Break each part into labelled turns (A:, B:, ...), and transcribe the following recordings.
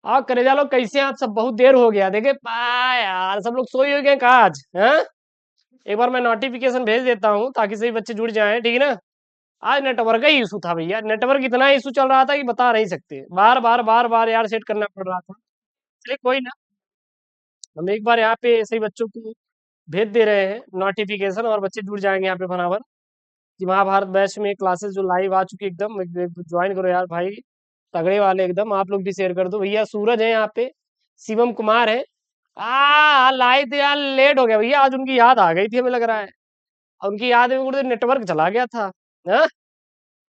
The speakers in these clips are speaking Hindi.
A: और करेजा लोग कैसे हैं आप सब? बहुत देर हो गया। देखे यार सब लोग सोए हो गए कहा आज हैं? एक बार मैं नोटिफिकेशन भेज देता हूँ ताकि सभी बच्चे जुड़ जाएं, ठीक है ना? आज नेटवर्क का इशू था भैया, नेटवर्क इतना इशू चल रहा था कि बता नहीं सकते, बार बार बार बार यार सेट करना पड़ रहा था। चलिए कोई ना, हम एक बार यहाँ पे सही बच्चों को भेज दे रहे हैं नोटिफिकेशन और बच्चे जुड़ जाएंगे यहाँ पे बराबर कि महाभारत बैच में क्लासेस जो लाइव आ चुकी है एकदम ज्वाइन करो यार भाई, तगड़े वाले एकदम। आप लोग भी शेयर कर दो भैया। सूरज है यहाँ पे, शिवम कुमार है। लाइव तो यार लेट हो गया भैया, आज उनकी याद आ गई थी हमें लग रहा है। और उनकी याद में उधर नेटवर्क चला गया था। हाँ?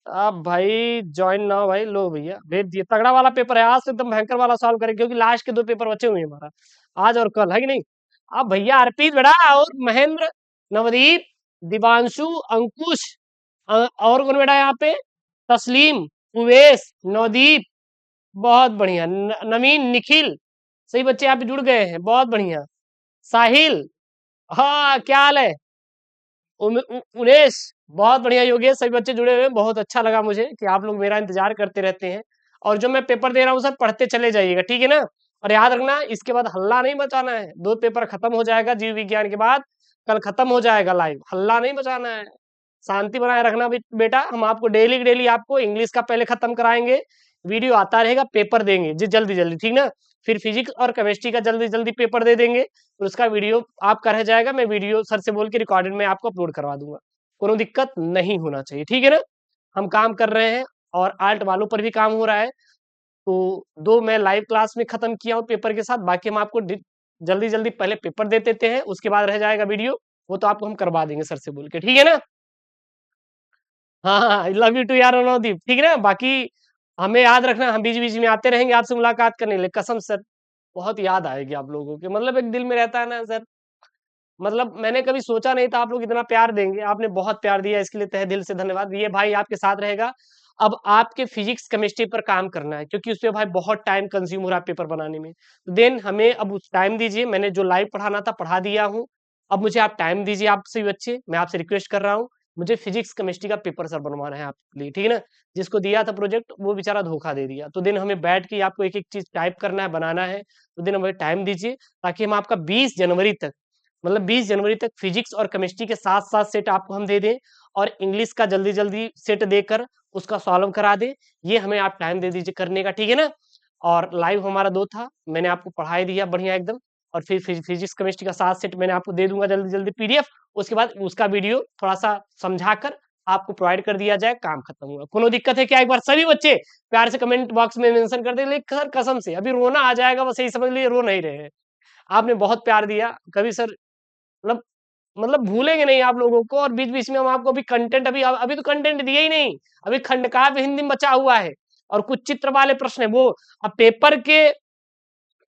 A: अब भाई ज्वाइन ना हो भाई, लो भैया भेज दिए। तगड़ा वाला पेपर है आज तो, एकदम भयंकर वाला सॉल्व करेंगे क्योंकि लास्ट के 2 पेपर बचे हुए हैं हमारा, आज और कल, है कि नहीं? अब भैया अर्पित बेटा और महेंद्र, नवदीप, दिवांशु, अंकुश, और कौन बेटा यहाँ पे? तस्लीम, उवेश, नवदीप, बहुत बढ़िया। नवीन, निखिल, सही बच्चे यहाँ पे जुड़ गए हैं, बहुत बढ़िया। साहिल, हाँ क्या हाल है? उमेश, बहुत बढ़िया। योगेश, सभी बच्चे जुड़े हुए हैं, बहुत अच्छा लगा मुझे कि आप लोग मेरा इंतजार करते रहते हैं। और जो मैं पेपर दे रहा हूँ सर पढ़ते चले जाइएगा, ठीक है ना? और याद रखना इसके बाद हल्ला नहीं मचाना है, 2 पेपर खत्म हो जाएगा जीव विज्ञान के बाद, कल खत्म हो जाएगा लाइव, हल्ला नहीं मचाना है। शांति बनाए रखना बेटा। हम आपको डेली डेली आपको इंग्लिश का पहले खत्म कराएंगे, वीडियो आता रहेगा, पेपर देंगे जी जल्दी जल्दी, ठीक ना? फिर फिजिक्स और केमिस्ट्री का जल्दी जल्दी पेपर दे देंगे, फिर उसका वीडियो आपका रह जाएगा, मैं वीडियो सर से बोल के रिकॉर्डेड में आपको अपलोड करवा दूंगा। कोनो दिक्कत नहीं होना चाहिए, ठीक है ना? हम काम कर रहे हैं और आल्ट वालों पर भी काम हो रहा है। तो 2 मैं लाइव क्लास में खत्म किया हूँ पेपर के साथ, बाकी हम आपको जल्दी जल्दी पहले पेपर दे देते हैं, उसके बाद रह जाएगा वीडियो, वो तो आपको हम करवा देंगे सर से बोल के, ठीक है ना? हाँ हाँ, लव यू टू यार नवदीप, ठीक है ना? बाकी हमें याद रखना, हम बीच बीच में आते रहेंगे आपसे मुलाकात करने के लिए, कसम सर बहुत याद आएगी आप लोगों के, मतलब एक दिल में रहता है ना सर। मतलब मैंने कभी सोचा नहीं था आप लोग इतना प्यार देंगे, आपने बहुत प्यार दिया, इसके लिए तहे दिल से धन्यवाद। ये भाई आपके साथ रहेगा। अब आपके फिजिक्स केमिस्ट्री पर काम करना है क्योंकि उसपे भाई बहुत टाइम कंज्यूम हो रहा है पेपर बनाने में। देन हमें अब उस टाइम दीजिए, मैंने जो लाइव पढ़ाना था पढ़ा दिया हूँ। अब मुझे आप टाइम दीजिए, आपसे बच्चे मैं आपसे रिक्वेस्ट कर रहा हूँ। मुझे फिजिक्स केमिस्ट्री का पेपर सर बनवाना है आपके लिए, ठीक है ना? जिसको दिया था प्रोजेक्ट वो बेचारा धोखा दे दिया, तो दिन हमें बैठ के आपको एक एक चीज टाइप करना है, बनाना है। तो दिन हमें टाइम दीजिए ताकि हम आपका 20 जनवरी तक, मतलब 20 जनवरी तक फिजिक्स और केमिस्ट्री के साथ साथ सेट आपको हम दे दें, और इंग्लिश का जल्दी जल्दी सेट देकर उसका सॉल्व करा दें। ये हमें आप टाइम दे दीजिए करने का, ठीक है ना? और लाइव हमारा 2 था, मैंने आपको पढ़ाई दिया बढ़िया एकदम। और फिर फिजिक्स केमिस्ट्री का 7 सेट मैंने आपको दे दूंगा जल्दी जल्दी पीडीएफ, उसके बाद उसका वीडियो थोड़ा सा समझाकर आपको प्रोवाइड कर दिया जाए, काम खत्म हुआ। कोनो दिक्कत है क्या? एक बार सभी बच्चे प्यार से कमेंट बॉक्स में मेंशन कर दे। लेकिन सर कसम से अभी रोना आ जाएगा, बस यही समझ लीजिए, रो नहीं रहे हैं। आपने बहुत प्यार दिया, कभी सर मतलब भूलेंगे नहीं आप लोगों को। और बीच बीच में हम आपको अभी कंटेंट, अभी अभी तो कंटेंट दिए ही नहीं, अभी खंडकाव्य हिंदी में बचा हुआ है और कुछ चित्र वाले प्रश्न है वो। अब पेपर के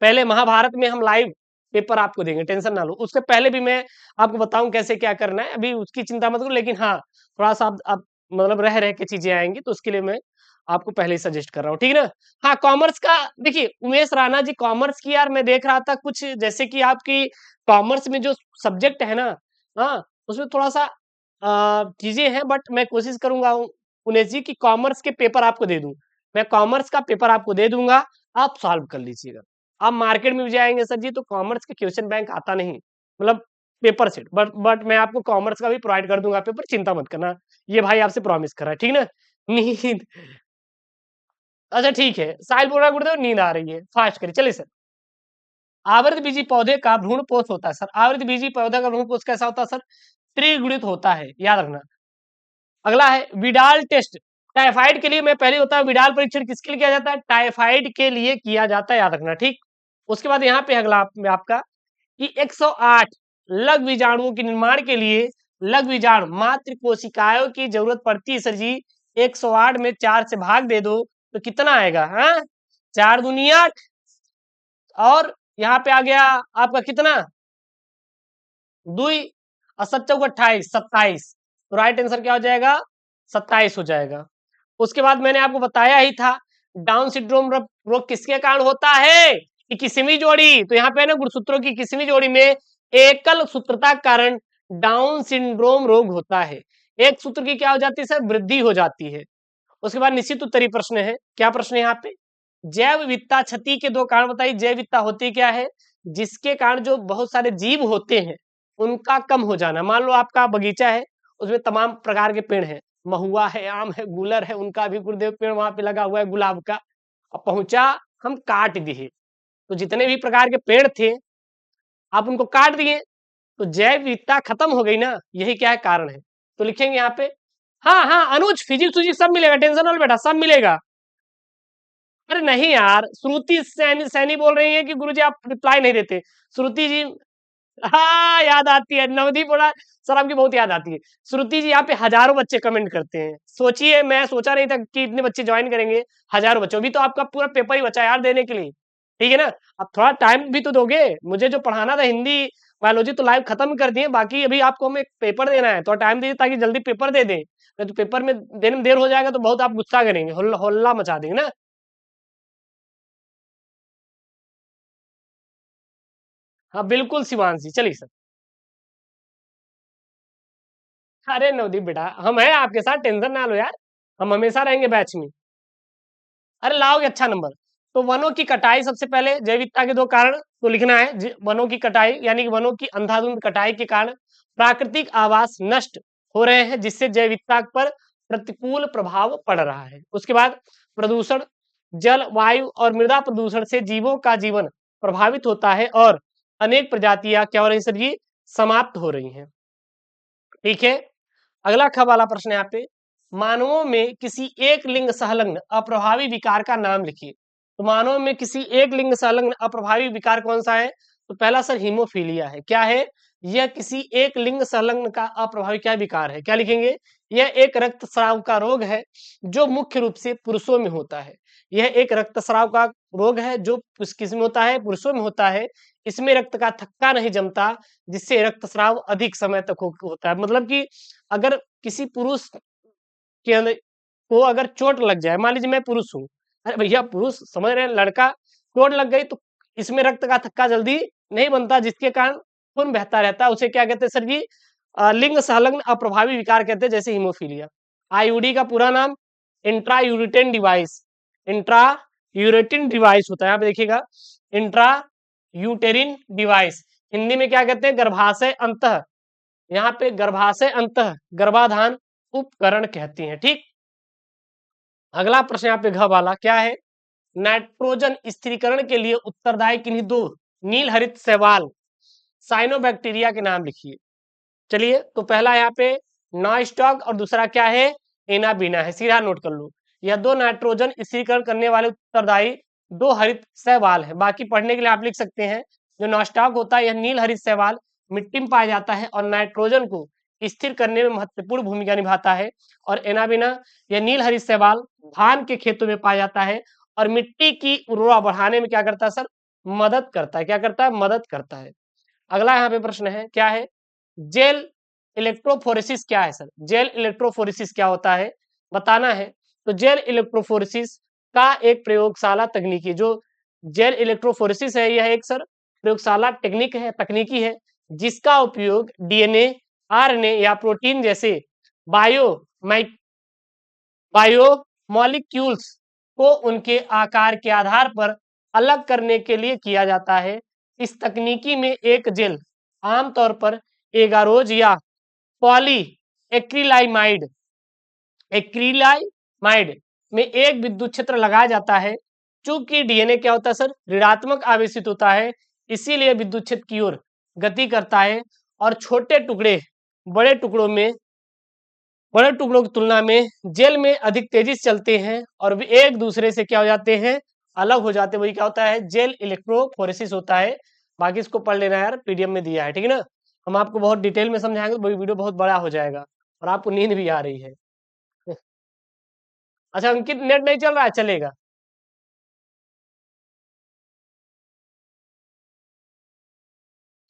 A: पहले महाभारत में हम लाइव पेपर आपको देंगे, टेंशन ना लो। उससे पहले भी मैं आपको बताऊं कैसे क्या करना है, अभी उसकी चिंता मत करो। लेकिन हाँ थोड़ा सा आप मतलब रह रह के चीजें आएंगी, तो उसके लिए मैं आपको पहले ही सजेस्ट कर रहा हूँ, ठीक है ना? हाँ कॉमर्स का देखिए उमेश राणा जी, कॉमर्स की यार मैं देख रहा था कुछ, जैसे कि आपकी कॉमर्स में जो सब्जेक्ट है ना, हाँ उसमें थोड़ा सा चीजें हैं, बट मैं कोशिश करूंगा उमेश जी की कॉमर्स के पेपर आपको दे दूं। मैं कॉमर्स का पेपर आपको दे दूंगा, आप सॉल्व कर लीजिएगा। आप मार्केट में भी जाएंगे सर जी तो कॉमर्स के क्वेश्चन बैंक आता नहीं, मतलब पेपर सेट, बट मैं आपको कॉमर्स का भी प्रोवाइड कर दूंगा पेपर, चिंता मत करना। ये भाई आपसे प्रॉमिस कर रहा है, ठीक ना? नींद, अच्छा ठीक है, साहिल बोल रहा है गुरुदेव नींद आ रही है, फास्ट करिए चलिए सर। आवृत बीजी पौधे का भ्रूणपोष होता है सर, आवृत बीजी पौधे का भ्रूणपोष कैसा होता है सर? त्रिगुणित होता है, याद रखना। अगला है विडाल टेस्ट, टाइफाइड के लिए मैं पहले होता है विडाल परीक्षण किसके लिए किया जाता है? टाइफाइड के लिए किया जाता है, याद रखना, ठीक। उसके बाद यहाँ पे अगला में आपका कि 108 लघु बीजाणुओं के निर्माण के लिए लघु बीजाणु मात्र कोशिकाओं की जरूरत पड़ती है सर जी। 108 में 4 से भाग दे दो तो कितना आएगा? हाँ 4 दूनी 8, और यहाँ पे आ गया आपका कितना? 2 और 7 चौक 28, 27। तो राइट आंसर क्या हो जाएगा? 27 हो जाएगा। उसके बाद मैंने आपको बताया ही था डाउन सिंड्रोम रोग किसके कारण होता है कि किस्मी जोड़ी, तो यहाँ पे ना गुणसूत्रों की किस्मी जोड़ी में एकल सूत्रता कारण डाउन सिंड्रोम रोग होता है। एक सूत्र की क्या हो जाती है सर? वृद्धि हो जाती है। उसके बाद निश्चित उत्तरीय प्रश्न है, क्या प्रश्न है यहाँ पे? जैव विविधता क्षति के दो कारण बताइए। जैव विविधता होती क्या है? जिसके कारण जो बहुत सारे जीव होते हैं उनका कम हो जाना। मान लो आपका बगीचा है, उसमें तमाम प्रकार के पेड़ हैं, महुआ है, आम है, गुलर है, उनका भी गुरुदेव पेड़ वहां पे लगा हुआ है गुलाब का। अब पहुंचा, हम काट दिए, तो जितने भी प्रकार के पेड़ थे आप उनको काट दिए, तो जैव विविधता खत्म हो गई ना। यही क्या है? कारण है। तो लिखेंगे यहाँ पे। हाँ हाँ अनुज, फिजिक्स फिजिक्स सब मिलेगा, टेंशन वाले बेटा, सब मिलेगा। अरे नहीं यार, श्रुति सैनी सैनी बोल रही है कि गुरुजी आप रिप्लाई नहीं देते। श्रुति जी, हाँ याद आती है, नवदीप बोला सर आपकी बहुत याद आती है। श्रुति जी यहाँ पे हजारों बच्चे कमेंट करते हैं। सोचिए, मैं सोचा नहीं था कि इतने बच्चे ज्वाइन करेंगे, हजारों बच्चे। अभी तो आपका पूरा पेपर ही बचा यार देने के लिए, ठीक है ना। अब थोड़ा टाइम भी तो दोगे, मुझे जो पढ़ाना था हिंदी बायोलॉजी तो लाइव खत्म कर दिए, बाकी अभी आपको हमें पेपर देना है, थोड़ा टाइम दीजिए ताकि जल्दी पेपर दे दें। तो पेपर में देने में देर हो जाएगा तो बहुत आप गुस्सा करेंगे, हल्ला मचा देंगे ना। हाँ बिल्कुल शिवांशी, चलिए सर। अरे नवदीप बेटा, हम हैं आपके साथ, टेंशन ना लो यार, हम हमेशा रहेंगे बैच में। अरे लाओगे अच्छा नंबर। तो वनों की कटाई, सबसे पहले जैव विविधता के दो कारण तो लिखना है। वनों की कटाई यानी कि वनों की अंधाधुंध कटाई के कारण प्राकृतिक आवास नष्ट हो रहे हैं, जिससे जैव विविधता पर प्रतिकूल प्रभाव पड़ रहा है। उसके बाद प्रदूषण, जल, वायु और मृदा प्रदूषण से जीवों का जीवन प्रभावित होता है और अनेक प्रजातियां क्या हो रही सर जी? समाप्त हो रही हैं। ठीक है। अगला ख वाला प्रश्न है यहाँ पे। मानवों में किसी एक लिंग संलग्न अप्रभावी विकार का नाम लिखिए। तो मानव में किसी एक लिंग संलग्न अप्रभावी विकार कौन सा है? तो पहला सर हीमोफीलिया है। क्या है? यह किसी एक लिंग संलग्न का अप्रभावी क्या विकार है? क्या लिखेंगे? यह एक रक्तस्राव का रोग है जो मुख्य रूप से पुरुषों में होता है। यह एक रक्तस्राव का रोग है जो किस में होता है? पुरुषों में होता है। इसमें रक्त का थक्का नहीं जमता, जिससे रक्तस्राव अधिक समय तक होता है। मतलब कि अगर किसी पुरुष के अंदर को अगर चोट लग जाए, मान लीजिए मैं पुरुष हूँ, अरे भैया पुरुष समझ रहे हैं, लड़का चोट लग गई तो इसमें रक्त का थक्का जल्दी नहीं बनता, जिसके कारण खून बहता रहता है। उसे क्या कहते हैं सर जी? लिंग संलग्न अप्रभावी विकार कहते हैं, जैसे हीमोफीलिया। आईयूडी का पूरा नाम इंट्रा यूरिटेन डिवाइस, इंट्रा यूरेटिन डिवाइस होता है। यहाँ पे देखिएगा, इंट्रा यूटेरिन डिवाइस, हिंदी में क्या कहते हैं? गर्भाशय अंतः, यहाँ पे गर्भाशय अंतः गर्भाधान उपकरण कहती हैं। ठीक। अगला प्रश्न यहाँ पे घ वाला क्या है? नाइट्रोजन स्थिरीकरण के लिए उत्तरदायी किन्हीं दो नील हरित शैवाल साइनोबैक्टीरिया के नाम लिखिए। चलिए, तो पहला यहाँ पे नॉइस्टॉक और दूसरा क्या है? एनाबीना है। सीधा नोट कर लो, यह दो नाइट्रोजन स्थिरीकरण करने वाले उत्तरदायी दो हरित शैवाल है। बाकी पढ़ने के लिए आप लिख सकते हैं। जो नॉइस्टॉक होता है, यह नील हरित शैवाल मिट्टी में पाया जाता है और नाइट्रोजन को स्थिर करने में महत्वपूर्ण भूमिका निभाता है। और एनाबिना, यह नील हरित शैवाल धान के खेतों में पाया जाता है और मिट्टी की उर्वरता बढ़ाने में क्या करता है सर? मदद करता है। क्या करता है? मदद करता है। अगला यहाँ पे प्रश्न है, क्या है? जेल इलेक्ट्रोफोरेसिस क्या है सर? जेल इलेक्ट्रोफोरेसिस क्या होता है बताना है। तो जेल इलेक्ट्रोफोरेसिस का एक प्रयोगशाला तकनीकी, जो जेल इलेक्ट्रोफोरेसिस है, यह एक सर प्रयोगशाला टेक्निक है, तकनीकी है, जिसका उपयोग डीएनए, आरएनए या प्रोटीन जैसे बायो बायोमॉलिक्यूल्स को उनके आकार के आधार पर अलग करने के लिए किया जाता है। इस तकनीकी में एक जेल आमतौर पर एगारोज या पॉली एक्रिलाइमाइड एक्रिलाइमाइड में एक विद्युत क्षेत्र लगाया जाता है। चूंकि डीएनए क्या होता है सर? ऋणात्मक आवेशित होता है, इसीलिए विद्युत क्षेत्र की ओर गति करता है और छोटे टुकड़े बड़े टुकड़ों में बड़े टुकड़ों की तुलना में जेल में अधिक तेजी से चलते हैं और वे एक दूसरे से क्या हो जाते हैं? अलग हो जाते हैं। वही क्या होता है? जेल इलेक्ट्रोफोरेसिस होता है। बाकी इसको पढ़ लेना यार, पीडीएफ में दिया है, ठीक है ना। हम आपको बहुत डिटेल में समझाएंगे तो वीडियो बहुत बड़ा हो जाएगा और आपको नींद भी आ रही है। अच्छा अंकित, नेट नहीं चल रहा है? चलेगा।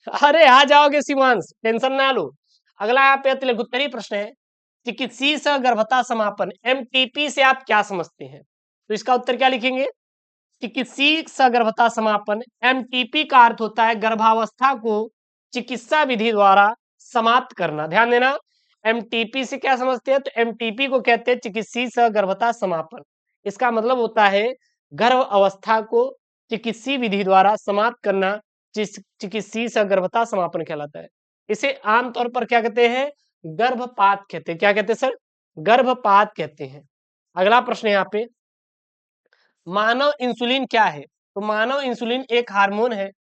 A: अरे आ जाओगे शिवांश, टेंशन ना लो। अगला यहाँ पे तिलगुत्तरी प्रश्न है। चिकित्सीय गर्भता समापन एमटीपी से आप क्या समझते हैं? तो इसका उत्तर क्या लिखेंगे? चिकित्सीय सगर्भता समापन एमटीपी का अर्थ होता है गर्भावस्था को चिकित्सा विधि द्वारा समाप्त करना। ध्यान देना, एमटीपी से क्या समझते हैं? तो एमटीपी को कहते हैं चिकित्सीय सगर्भता समापन। इसका मतलब होता है गर्भ अवस्था को चिकित्सीय विधि द्वारा समाप्त करना चिकित्सीय सगर्भता समापन कहलाता है। इसे आमतौर पर क्या कहते हैं? गर्भपात कहते हैं। क्या कहते हैं सर? गर्भपात कहते हैं। अगला प्रश्न है यहाँ पे, मानव इंसुलिन क्या है? तो मानव इंसुलिन एक हार्मोन है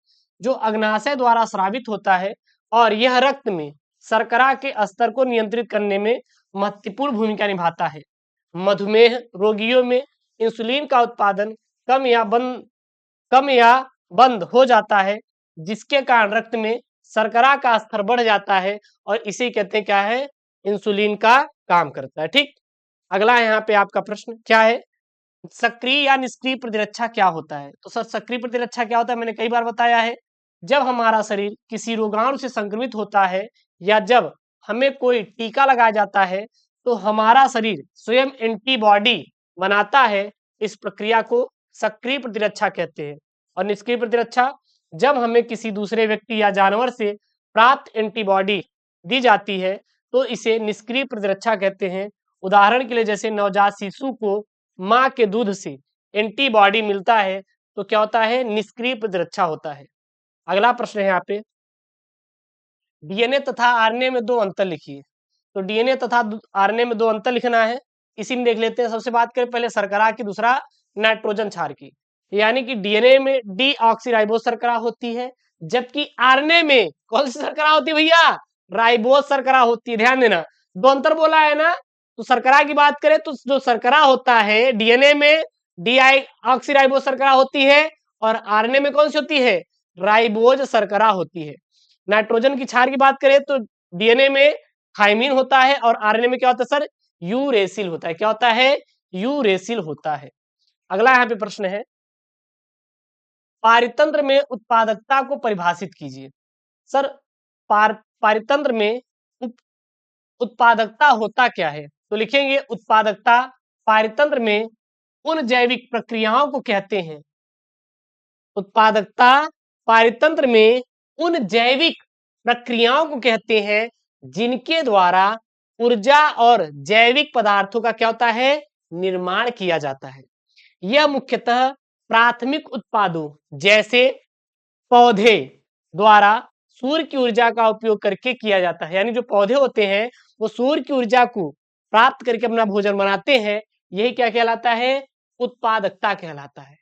A: जो अग्नाशय द्वारा स्रावित होता है और यह रक्त में शर्करा के स्तर को नियंत्रित करने में महत्वपूर्ण भूमिका निभाता है। मधुमेह रोगियों में इंसुलिन का उत्पादन कम या बंद हो जाता है, जिसके कारण रक्त में शर्करा का स्तर बढ़ जाता है और इसे कहते हैं क्या है? इंसुलिन का काम करता है। ठीक, अगला यहाँ पे आपका प्रश्न क्या है? सक्रिय या निष्क्रिय प्रतिरक्षा क्या होता है? तो सर सक्रिय प्रतिरक्षा क्या होता है? मैंने कई बार बताया है, जब हमारा शरीर किसी रोगाणु से संक्रमित होता है या जब हमें कोई टीका लगाया जाता है तो हमारा शरीर स्वयं एंटीबॉडी बनाता है। इस प्रक्रिया को सक्रिय प्रतिरक्षा कहते हैं। और निष्क्रिय प्रतिरक्षा, जब हमें किसी दूसरे व्यक्ति या जानवर से प्राप्त एंटीबॉडी दी जाती है तो इसे निष्क्रिय प्रतिरक्षा कहते हैं। उदाहरण के लिए जैसे नवजात शिशु को माँ के दूध से एंटीबॉडी मिलता है तो क्या होता है? निष्क्रिय प्रतिरक्षा होता है। अगला प्रश्न है यहाँ पे, डीएनए तथा आरएनए में दो अंतर लिखिए। तो डीएनए तथा आरएनए में दो अंतर लिखना है। इसी में देख लेते हैं। सबसे बात करें पहले शर्करा की, दूसरा नाइट्रोजन क्षार की। यानी कि डीएनए में डीऑक्सीराइबोज शर्करा होती है, जबकि आरएनए में कौन सी शर्करा होती है भैया? राइबोज शर्करा होती है। ध्यान देना, दो अंतर बोला है ना। तो शर्करा की बात करें तो जो शर्करा होता है डीएनए में डीऑक्सीराइबोज शर्करा होती है और आरएनए में कौन सी होती है? राइबोज शर्करा होती है। नाइट्रोजन की क्षार की बात करें तो डीएनए में थाइमिन होता है और आरएनए में क्या होता है सर? यूरेसिल होता है। क्या होता है? यूरेसिल होता है। अगला यहाँ पे प्रश्न है, पारितंत्र में उत्पादकता को परिभाषित कीजिए। सर पारितंत्र में उत्पादकता होता क्या है? तो लिखेंगे उत्पादकता पारितंत्र में उन जैविक प्रक्रियाओं को कहते हैं। उत्पादकता पारितंत्र में उन जैविक प्रक्रियाओं को कहते हैं जिनके द्वारा ऊर्जा और जैविक पदार्थों का क्या होता है? निर्माण किया जाता है। यह मुख्यतः प्राथमिक उत्पादों जैसे पौधे द्वारा सूर्य की ऊर्जा का उपयोग करके किया जाता है। यानी जो पौधे होते हैं वो सूर्य की ऊर्जा को प्राप्त करके अपना भोजन बनाते हैं। यही क्या कहलाता है? उत्पादकता कहलाता है।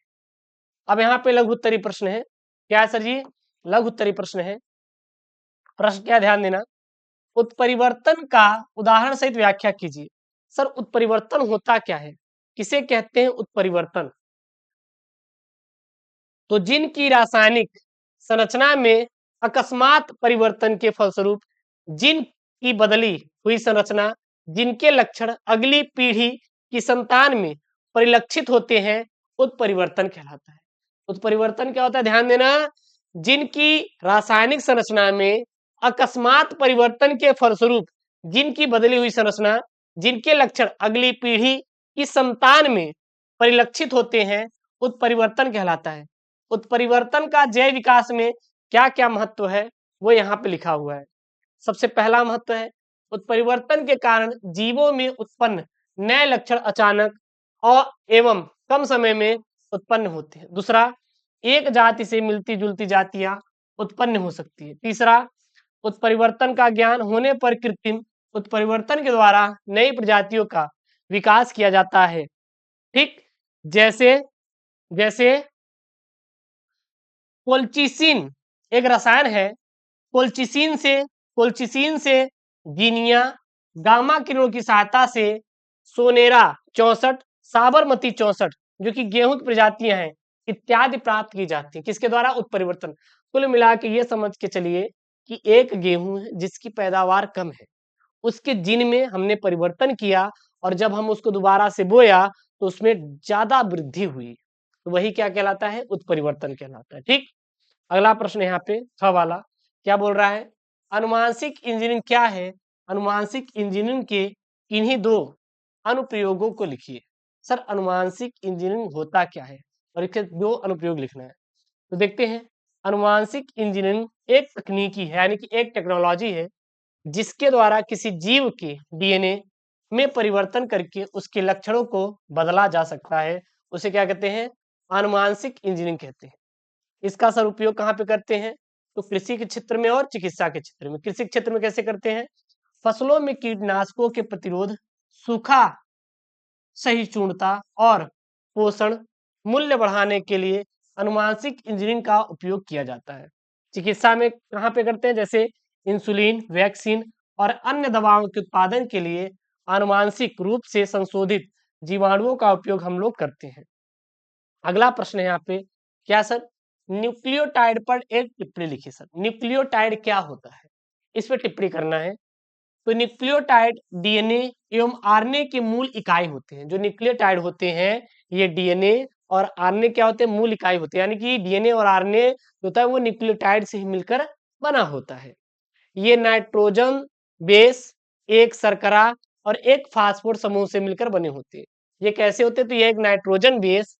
A: अब यहाँ पे लघु उत्तरीय प्रश्न है। क्या है सर जी? लघु उत्तरीय प्रश्न है। प्रश्न क्या, ध्यान देना, उत्परिवर्तन का उदाहरण सहित व्याख्या कीजिए। सर उत्परिवर्तन होता क्या है? किसे कहते हैं उत्परिवर्तन? तो जिनकी रासायनिक संरचना में अकस्मात परिवर्तन के फलस्वरूप जिनकी बदली हुई संरचना, जिनके लक्षण अगली पीढ़ी की संतान में परिलक्षित होते हैं, उत्परिवर्तन कहलाता है। उत्परिवर्तन क्या होता है? ध्यान देना, जिनकी रासायनिक संरचना में अकस्मात परिवर्तन के फलस्वरूप जिनकी बदली हुई संरचना, जिनके लक्षण अगली पीढ़ी की संतान में परिलक्षित होते हैं, उत्परिवर्तन कहलाता है। उत्परिवर्तन का जैव विकास में क्या क्या महत्व है वो यहाँ पे लिखा हुआ है। सबसे पहला महत्व है, उत्परिवर्तन के कारण जीवों में उत्पन्न नए लक्षण अचानक और एवं कम समय में उत्पन्न होते हैं। दूसरा, एक जाति से मिलती जुलती जातियां उत्पन्न हो सकती है। तीसरा, उत्परिवर्तन का ज्ञान होने पर कृत्रिम उत्परिवर्तन के द्वारा नई प्रजातियों का विकास किया जाता है। ठीक, जैसे जैसे कोल्चिसिन एक रसायन है। कोल्चिसिन से जीनिया गामा किरणों की सहायता से सोनेरा 64, साबरमती 64 जो कि गेहूं की प्रजातियां हैं इत्यादि प्राप्त की जाती है। किसके द्वारा? उत्परिवर्तन। कुल मिला के ये समझ के चलिए कि एक गेहूं है जिसकी पैदावार कम है, उसके जीन में हमने परिवर्तन किया और जब हम उसको दोबारा से बोया तो उसमें ज्यादा वृद्धि हुई, तो वही क्या कहलाता है? उत्परिवर्तन कहलाता है। ठीक, अगला प्रश्न यहाँ पे 6 वाला क्या बोल रहा है? अनुवांशिक इंजीनियरिंग क्या है? अनुवांशिक इंजीनियरिंग के इन्हीं दो अनुप्रयोगों को लिखिए। सर अनुवांशिक इंजीनियरिंग होता क्या है और इसके दो अनुप्रयोग लिखना है। तो देखते हैं, अनुवांशिक इंजीनियरिंग एक तकनीकी है, यानी कि एक टेक्नोलॉजी है जिसके द्वारा किसी जीव के डीएनए में परिवर्तन करके उसके लक्षणों को बदला जा सकता है। उसे क्या कहते हैं? आनुवांशिक इंजीनियरिंग कहते हैं। इसका सर उपयोग कहाँ पे करते हैं? तो कृषि के क्षेत्र में और चिकित्सा के क्षेत्र में। कृषि क्षेत्र में कैसे करते हैं? फसलों में कीटनाशकों के प्रतिरोध, सूखा सहिष्णुता और पोषण मूल्य बढ़ाने के लिए आनुवांशिक इंजीनियरिंग का उपयोग किया जाता है। चिकित्सा में कहाँ पे करते हैं? जैसे इंसुलिन, वैक्सीन और अन्य दवाओं के उत्पादन के लिए आनुवांशिक रूप से संशोधित जीवाणुओं का उपयोग हम लोग करते हैं। अगला प्रश्न है यहाँ पे, क्या सर? न्यूक्लियोटाइड पर एक टिप्पणी लिखिए सर। न्यूक्लियोटाइड क्या होता है? इस पे टिप्पणी करना है। तो न्यूक्लियोटाइड डीएनए एवं आरएनए के मूल इकाई होते हैं। जो न्यूक्लियोटाइड होते हैं ये डीएनए और आरएनए क्या होते हैं? मूल इकाई होते हैं। यानी कि डीएनए और आरएनए होता है वो न्यूक्लियोटाइड से ही मिलकर बना होता है। ये नाइट्रोजन बेस, एक शर्करा और एक फास्फोर समूह से मिलकर बने होते हैं। ये कैसे होते हैं? तो ये एक नाइट्रोजन बेस,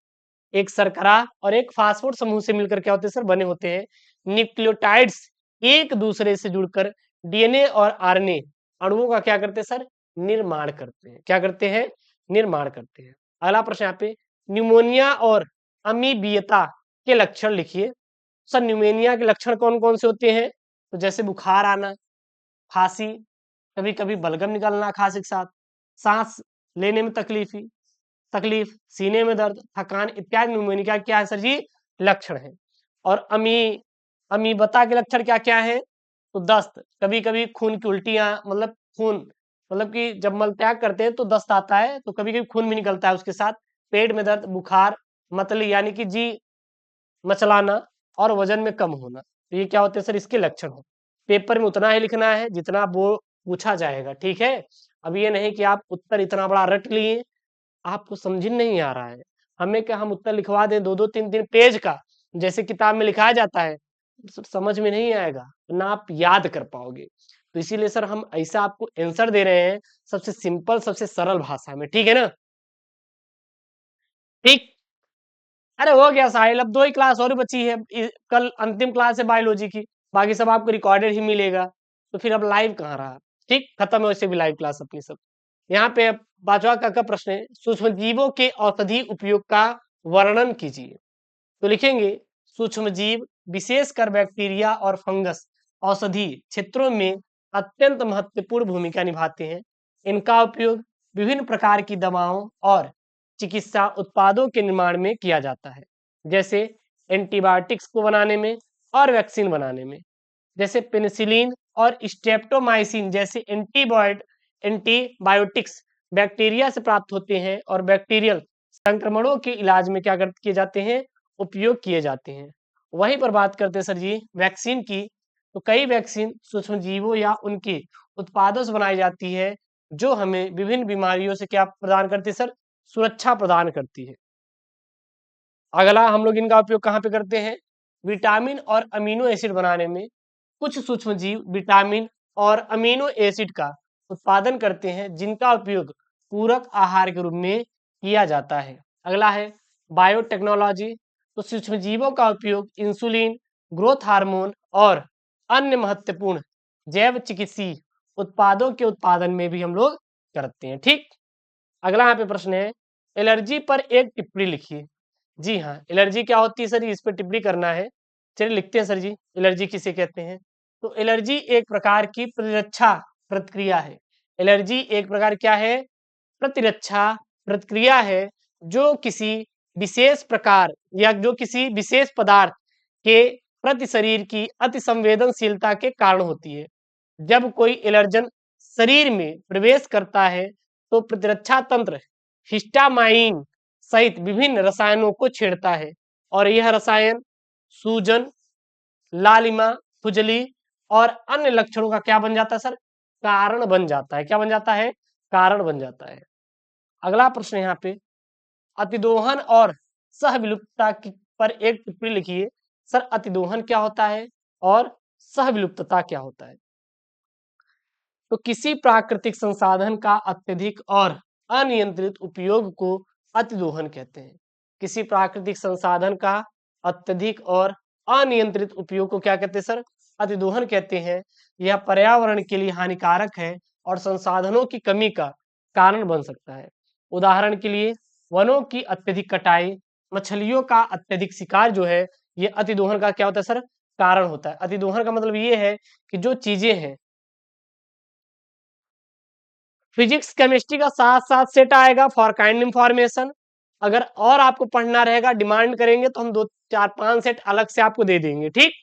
A: एक शर्करा और एक फास्फोर समूह से मिलकर क्या होते हैं सर? बने होते हैं। न्यूक्लियोटाइड्स एक दूसरे से जुड़कर डीएनए और आरएनए अणुओं का क्या करते हैं सर? निर्माण करते हैं। क्या करते हैं? निर्माण करते हैं। अगला प्रश्न यहाँ पे, न्यूमोनिया और अमीबियता के लक्षण लिखिए। सर न्यूमोनिया के लक्षण कौन कौन से होते हैं? तो जैसे बुखार आना, खांसी, कभी कभी बलगम निकलना खांसी के साथ, सांस लेने में तकलीफ, सीने में दर्द, थकान इत्यादि न्यूमोनिया का क्या है सर जी? लक्षण है। और अमीबता के लक्षण क्या क्या है? तो दस्त, कभी कभी खून की उल्टियां, मतलब खून, मतलब कि जब मल त्याग करते हैं तो दस्त आता है, तो कभी कभी खून भी निकलता है उसके साथ। पेट में दर्द, बुखार, मतली यानी कि जी मचलाना और वजन में कम होना। तो ये क्या होते हैं सर? इसके लक्षण है। पेपर में उतना ही लिखना है जितना वो पूछा जाएगा, ठीक है? अब ये नहीं कि आप उत्तर इतना बड़ा रट लिए, आपको समझ ही नहीं आ रहा है। हमें क्या, हम उत्तर लिखवा दें 2-2 3-3 पेज का, जैसे किताब में लिखाया जाता है, समझ में नहीं आएगा, ना आप याद कर पाओगे। तो इसीलिए सर हम ऐसा आपको आंसर दे रहे हैं, सबसे सिंपल, सबसे सरल भाषा में, ठीक है ना? ठीक। अरे हो गया साहिल, अब 2 ही क्लास और बची है। कल अंतिम क्लास है बायोलॉजी की, बाकी सब आपको रिकॉर्डेड ही मिलेगा। तो फिर अब लाइव कहाँ रहा? ठीक, खत्म है वैसे भी लाइव क्लास अपनी सब। यहाँ पे अब 5वां का प्रश्न है, सूक्ष्म जीवों के औषधि उपयोग का वर्णन कीजिए। तो लिखेंगे, सूक्ष्म जीव विशेषकर बैक्टीरिया और फंगस औषधि क्षेत्रों में अत्यंत महत्वपूर्ण भूमिका निभाते हैं। इनका उपयोग विभिन्न प्रकार की दवाओं और चिकित्सा उत्पादों के निर्माण में किया जाता है, जैसे एंटीबायोटिक्स को बनाने में और वैक्सीन बनाने में। जैसे पेनिसिलिन और स्ट्रेप्टोमाइसिन जैसे एंटीबायोटिक्स बैक्टीरिया से प्राप्त होते हैं और बैक्टीरियल संक्रमणों के इलाज में क्या किए जाते हैं? उपयोग किए जाते हैं। वहीं पर बात करते हैं सर जी वैक्सीन की, तो कई वैक्सीन सूक्ष्म जीवों या उनके उत्पादों से बनाई जाती है, जो हमें विभिन्न बीमारियों से क्या प्रदान करती है सर? सुरक्षा प्रदान करती है। अगला हम लोग इनका उपयोग कहाँ पे करते हैं? विटामिन और अमीनो एसिड बनाने में। कुछ सूक्ष्मजीव विटामिन और अमीनो एसिड का उत्पादन करते हैं, जिनका उपयोग पूरक आहार के रूप में किया जाता है। अगला है बायोटेक्नोलॉजी। तो सूक्ष्मजीवों का उपयोग इंसुलिन, ग्रोथ हार्मोन और अन्य महत्वपूर्ण जैव चिकित्सीय उत्पादों के उत्पादन में भी हम लोग करते हैं। ठीक। अगला यहाँ पे प्रश्न है, एलर्जी पर एक टिप्पणी लिखिए। जी हाँ, एलर्जी क्या होती है सर? इस पर टिप्पणी करना है। चलिए लिखते हैं सर जी, एलर्जी किसे कहते हैं? तो एलर्जी एक प्रकार की प्रतिरक्षा प्रतिक्रिया है। एलर्जी एक प्रकार क्या है? प्रतिरक्षा प्रतिक्रिया है, जो किसी विशेष प्रकार या जो किसी विशेष पदार्थ के प्रति शरीर की अति संवेदनशीलता के कारण होती है। जब कोई एलर्जन शरीर में प्रवेश करता है, तो प्रतिरक्षा तंत्र हिस्टामाइन सहित विभिन्न रसायनों को छेड़ता है और यह रसायन सूजन, लालिमा, खुजली और अन्य लक्षणों का क्या बन जाता है सर? कारण बन जाता है। क्या बन जाता है? कारण बन जाता है। अगला प्रश्न यहाँ पे, अतिदोहन और सहविलुप्तता पर एक टिप्पणी लिखिए। सर अतिदोहन क्या होता है और सहविलुप्तता क्या होता है? तो किसी प्राकृतिक संसाधन का अत्यधिक और अनियंत्रित उपयोग को अतिदोहन कहते हैं। किसी प्राकृतिक संसाधन का अत्यधिक और अनियंत्रित उपयोग को क्या कहते हैं सर? अतिदोहन कहते हैं। यह पर्यावरण के लिए हानिकारक है और संसाधनों की कमी का कारण बन सकता है। उदाहरण के लिए वनों की अत्यधिक कटाई, मछलियों का अत्यधिक शिकार जो है ये अतिदोहन का क्या होता है सर, कारण होता है। अतिदोहन का मतलब ये है कि जो चीजें हैं, फिजिक्स केमिस्ट्री का साथ साथ सेट आएगा फॉर काइंड इंफॉर्मेशन। अगर और आपको पढ़ना रहेगा, डिमांड करेंगे तो हम 2 4 5 सेट अलग से आपको दे देंगे, ठीक।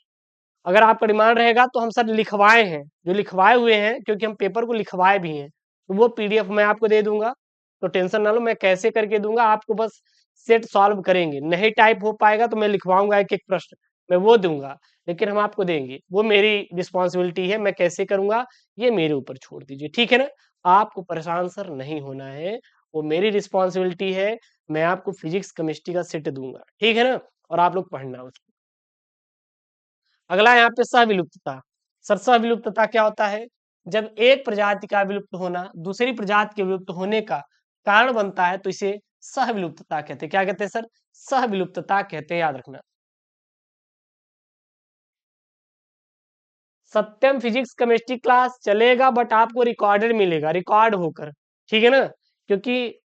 A: अगर आपका डिमांड रहेगा तो हम सर लिखवाए हैं, जो लिखवाए हुए हैं, क्योंकि हम पेपर को लिखवाए भी हैं, तो वो पीडीएफ मैं आपको दे दूंगा। तो टेंशन ना लो, मैं कैसे करके दूंगा आपको, बस सेट सॉल्व करेंगे। नहीं टाइप हो पाएगा तो मैं लिखवाऊंगा एक एक प्रश्न, मैं वो दूंगा, लेकिन हम आपको देंगे। वो मेरी रिस्पॉन्सिबिलिटी है, मैं कैसे करूंगा ये मेरे ऊपर छोड़ दीजिए, ठीक है ना। आपको परेशान सर नहीं होना है, वो मेरी रिस्पॉन्सिबिलिटी है। मैं आपको फिजिक्स केमिस्ट्री का सेट दूंगा, ठीक है ना, और आप लोग पढ़ना उसको। अगला यहाँ पे सहविलुप्तता। सर सहविलुप्तता क्या होता है, जब एक प्रजाति का विलुप्त होना दूसरी प्रजाति के विलुप्त होने का कारण बनता है तो इसे सहविलुप्तता कहते हैं। क्या कहते हैं सर, सहविलुप्तता कहते हैं, याद रखना। सत्यम फिजिक्स केमिस्ट्री क्लास चलेगा, बट आपको रिकॉर्डेड मिलेगा, रिकॉर्ड होकर, ठीक है ना। क्योंकि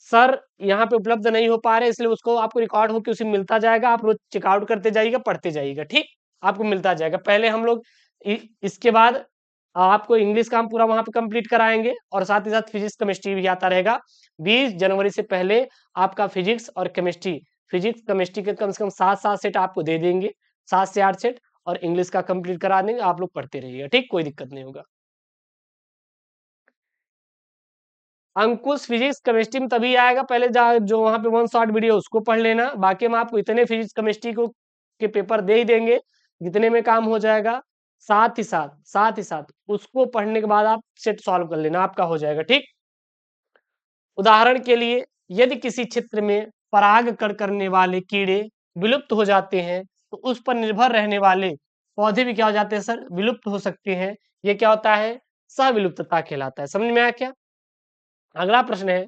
A: सर यहाँ पे उपलब्ध नहीं हो पा रहे, इसलिए उसको आपको रिकॉर्ड होकर उसे मिलता जाएगा। आप रोज चेकआउट करते जाइएगा, पढ़ते जाइएगा, ठीक। आपको मिलता जाएगा। पहले हम लोग इसके बाद आपको इंग्लिश का हम पूरा वहां पे कंप्लीट कराएंगे, और साथ ही साथ फिजिक्स केमिस्ट्री भी आता रहेगा। 20 जनवरी से पहले आपका फिजिक्स और केमिस्ट्री, फिजिक्स केमिस्ट्री के कम से कम 7 7 सेट आपको दे देंगे, 7 से 8 सेट, और इंग्लिश का कंप्लीट करा देंगे। आप लोग पढ़ते रहिएगा, ठीक, कोई दिक्कत नहीं होगा। अंकुश फिजिक्स केमिस्ट्री में तभी आएगा, पहले जो वहां पे 1 शॉट वीडियो उसको पढ़ लेना। बाकी हम आपको इतने फिजिक्स केमिस्ट्री को के पेपर दे ही देंगे जितने में काम हो जाएगा। साथ ही साथ उसको पढ़ने के बाद आप सेट सॉल्व कर लेना, आपका हो जाएगा, ठीक। उदाहरण के लिए, यदि किसी क्षेत्र में परागकण करने वाले कीड़े विलुप्त हो जाते हैं तो उस पर निर्भर रहने वाले पौधे भी क्या हो जाते हैं सर, विलुप्त हो सकते हैं। ये क्या होता है, सहविलुप्तता कहलाता है। समझ में आया क्या। अगला प्रश्न है,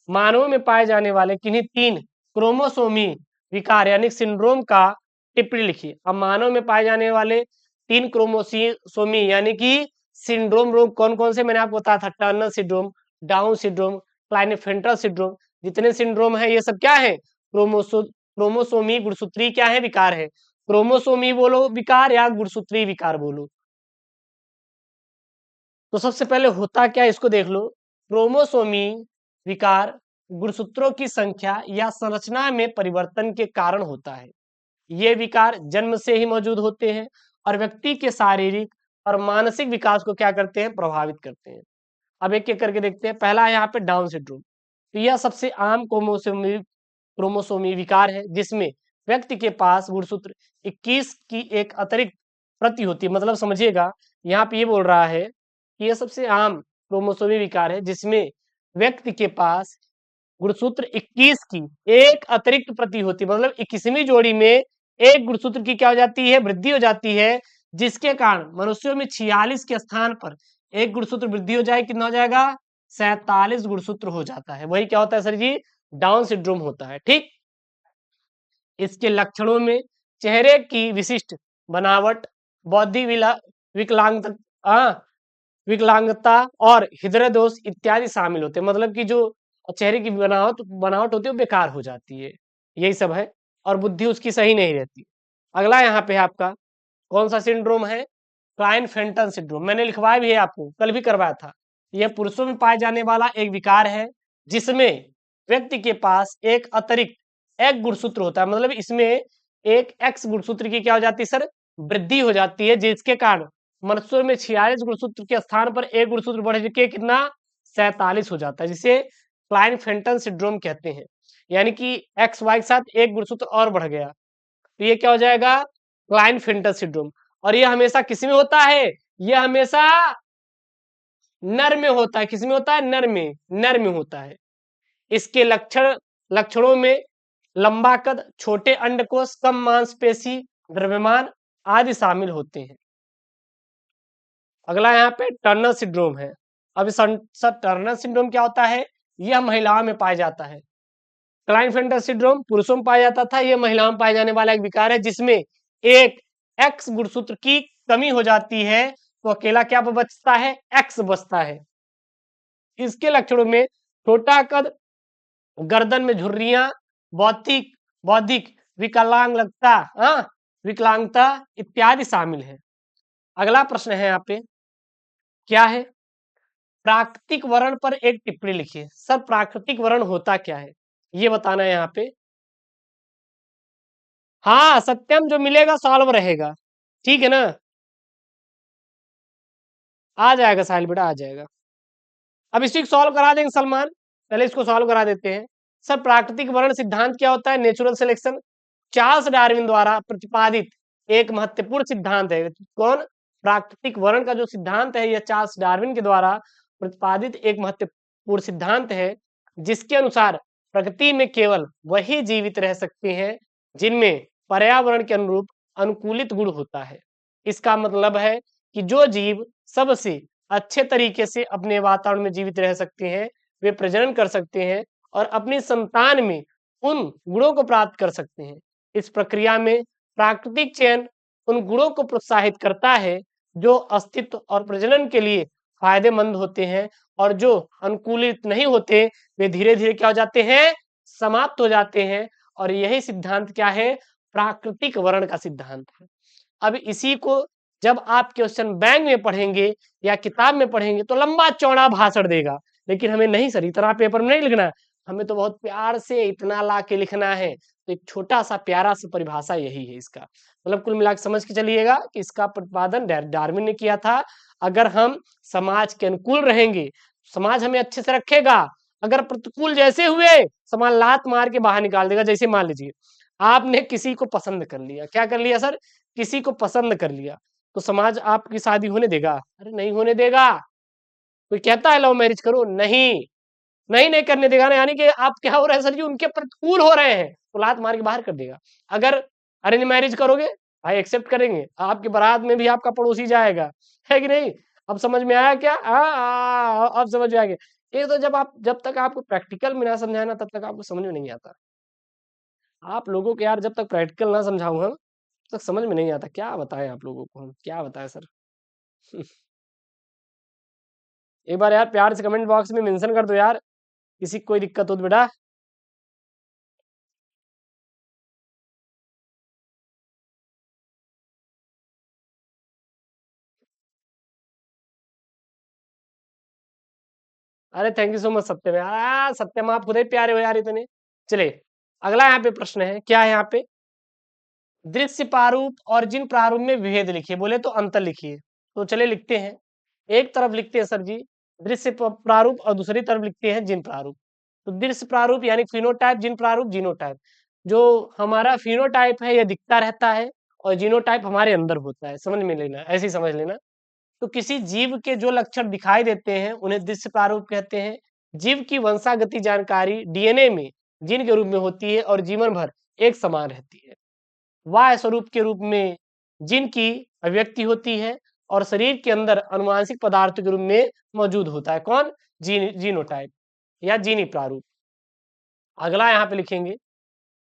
A: मानव में पाए जाने वाले किन्हीं 3 क्रोमोसोमी विकार यानी सिंड्रोम का टिप्पणी लिखिए। अब मानव में पाए जाने वाले 3 क्रोमोसोमी यानी कि सिंड्रोम रोग कौन कौन से मैंने आपको बताया था, Turner syndrome, down syndrome, Klinefelter syndrome. जितने सिंड्रोम है ये सब क्या है, क्रोमोसोमी गुणसूत्री क्या है, विकार है। क्रोमोसोमी बोलो विकार या गुणसूत्री विकार बोलो। तो सबसे पहले होता क्या है इसको देख लो। क्रोमोसोमी विकार गुणसूत्रों की संख्या या संरचना में परिवर्तन के कारण होता है। ये विकार जन्म से ही मौजूद होते हैं और व्यक्ति के शारीरिक और मानसिक विकास को क्या करते हैं, प्रभावित करते हैं। अब एक एक करके देखते हैं। पहला है यहाँ पे डाउन सिंड्रोम। तो यह सबसे आम क्रोमोसोमी विकार है जिसमें व्यक्ति के पास गुणसूत्र 21 की एक अतिरिक्त प्रति होती है। मतलब समझिएगा, यहाँ पे ये बोल रहा है कि यह सबसे आम क्रोमोसोमी विकार है जिसमें व्यक्ति के पास गुणसूत्र 21 की एक अतिरिक्त प्रति होती है। मतलब 21वीं जोड़ी में एक गुणसूत्र की क्या हो जाती है, वृद्धि हो जाती है, जिसके कारण मनुष्यों में 46 के स्थान पर एक गुणसूत्र वृद्धि हो जाए, कितना हो जाएगा, 47 गुणसूत्र हो जाता है। वही क्या होता है सर जी, डाउन सिंड्रोम होता है, ठीक। इसके लक्षणों में चेहरे की विशिष्ट बनावट, बौद्धिक विकलांग विकलांगता और हृदय दोष इत्यादि शामिल होते हैं। मतलब कि जो चेहरे की बनावट बनावट होती है वो बेकार हो जाती है, यही सब है, और बुद्धि उसकी सही नहीं रहती। अगला यहाँ पे है आपका कौन सा सिंड्रोम है, क्लाइनफेल्टर सिंड्रोम। मैंने लिखवाया भी है, आपको कल भी करवाया था। यह पुरुषों में पाए जाने वाला एक विकार है जिसमें व्यक्ति के पास एक अतिरिक्त एक गुणसूत्र होता है। मतलब इसमें एक एक्स गुणसूत्र की क्या हो जाती है सर, वृद्धि हो जाती है, जिसके कारण मनुष्यों में 46 गुणसूत्र के स्थान पर एक गुणसूत्र बढ़ के कितना, 47 हो जाता है, जिसे क्लाइनफेल्टर सिंड्रोम कहते हैं। यानी कि एक्स वाई के साथ एक गुणसूत्र और बढ़ गया, तो ये क्या हो जाएगा, क्लाइनफेल्टर सिंड्रोम। और ये हमेशा किस में होता है, ये हमेशा नर में होता है। किस में होता है, नर में होता है। इसके लक्षणों में लंबा कद, छोटे अंडकोश, कम मांसपेशी, द्रव्यमान आदि शामिल होते हैं। अगला यहाँ पे टर्नर सिंड्रोम है। अब सर टर्नर सिंड्रोम क्या होता है, यह महिलाओं में पाया जाता है। क्लाइनफेल्टर सिंड्रोम पुरुषों में पाया जाता था, यह महिलाओं में पाया जाने वाला एक विकार है जिसमें एक एक्स गुणसूत्र की कमी हो जाती है, तो अकेला क्या बचता है, एक्स बचता है। इसके लक्षणों में छोटा कद, गर्दन में झुर्रियां, बौद्धिक बौद्धिक विकलांगता, हाँ, विकलांगता इत्यादि शामिल है। अगला प्रश्न है यहाँ पे, क्या है? प्राकृतिक वर्ण पर एक टिप्पणी लिखिए। सर प्राकृतिक वर्ण होता क्या है, ये बताना है यहाँ पे। हाँ, सत्यम जो मिलेगा सॉल्व रहेगा, ठीक है ना? आ जाएगा साहिल बेटा, आ जाएगा। अब इसी को सॉल्व करा देंगे सलमान, पहले इसको सॉल्व करा देते हैं। सर प्राकृतिक वर्ण सिद्धांत क्या होता है? नेचुरल सिलेक्शन, चार्ल्स डार्विन द्वारा प्रतिपादित एक महत्वपूर्ण सिद्धांत है। कौन? प्राकृतिक वर्ण का जो सिद्धांत है, यह चार्ल्स डार्विन के द्वारा प्रतिपादित एक महत्वपूर्ण सिद्धांत है, जिसके अनुसार प्रकृति में केवल वही जीवित रह सकते हैं जिनमें पर्यावरण के अनुरूप अनुकूलित गुण होता है। इसका मतलब है कि जो जीव सबसे अच्छे तरीके से अपने वातावरण में जीवित रह सकते हैं, वे प्रजनन कर सकते हैं और अपनी संतान में उन गुणों को प्राप्त कर सकते हैं। इस प्रक्रिया में प्राकृतिक चयन उन गुणों को प्रोत्साहित करता है जो अस्तित्व और प्रजनन के लिए फायदेमंद होते हैं, और जो अनुकूलित नहीं होते वे धीरे धीरे क्या हो जाते हैं? समाप्त हो जाते हैं। और यही सिद्धांत क्या है? प्राकृतिक वर्ण का सिद्धांत है। अब इसी को जब आप क्वेश्चन बैंक में पढ़ेंगे या किताब में पढ़ेंगे तो लंबा चौड़ा भाषण देगा, लेकिन हमें नहीं सर, इतना पेपर में नहीं लिखना है, हमें तो बहुत प्यार से इतना ला के लिखना है। तो एक छोटा सा प्यारा सा परिभाषा यही है इसका, मतलब कुल मिलाकर समझ के चलिएगा कि इसका प्रतिपादन डार्विन ने किया था। अगर हम समाज के अनुकूल रहेंगे, समाज हमें अच्छे से रखेगा। अगर प्रतिकूल जैसे हुए, समाज लात मार के बाहर निकाल देगा। जैसे मान लीजिए आपने किसी को पसंद कर लिया, क्या कर लिया सर? किसी को पसंद कर लिया, तो समाज आपकी शादी होने देगा? अरे नहीं होने देगा। कोई कहता है लव मैरिज करो, नहीं, नहीं नहीं करने देगा ना। यानी कि आप क्या हो रहे हैं सर जी? उनके प्रतिकूल हो रहे हैं, तो लात मार के बाहर कर देगा। अगर अरेंज मैरिज करोगे, भाई एक्सेप्ट करेंगे, आपकी बारात में भी आपका पड़ोसी जाएगा, है कि नहीं? अब समझ में आया क्या? अब समझ में आ गया। ये तो जब तक आपको प्रैक्टिकल में ना समझाए ना, तब तक आपको समझ में नहीं आता। आप लोगों को यार जब तक प्रैक्टिकल ना समझाऊं हम, तब तक समझ में नहीं आता। क्या बताएं आप लोगों को, हम क्या बताएं सर? एक बार यार प्यार से कमेंट बॉक्स में मेंशन कर दो यार, किसी को कोई दिक्कत हो तो बेटा। अरे थैंक यू सो मच सत्यम यार, सत्यम आप खुद ही प्यारे हो यार इतने। चलिए अगला यहाँ पे प्रश्न है, क्या है यहाँ पे? दृश्य प्रारूप और जिन प्रारूप में विभेद लिखिए। बोले तो अंतर लिखिए। तो चलिए लिखते हैं। एक तरफ लिखते हैं सर जी दृश्य प्रारूप, और दूसरी तरफ लिखते हैं जिन प्रारूप। तो दृश्य प्रारूप यानी फिनोटाइप, जिन प्रारूप जीनोटाइप। जो हमारा फिनोटाइप है यह दिखता रहता है, और जीनोटाइप हमारे अंदर होता है। समझ में लेना, ऐसे ही समझ लेना। तो किसी जीव के जो लक्षण दिखाई देते हैं उन्हें दृश्य प्रारूप कहते हैं। जीव की वंशागति जानकारी डीएनए में जीन के रूप में होती है और जीवन भर एक समान रहती है। वाय स्वरूप के रूप में जीन की अभिव्यक्ति होती है, और शरीर के अंदर अनुवांशिक पदार्थ के रूप में मौजूद होता है। कौन? जीनोटाइप या जीनी प्रारूप। अगला यहाँ पे लिखेंगे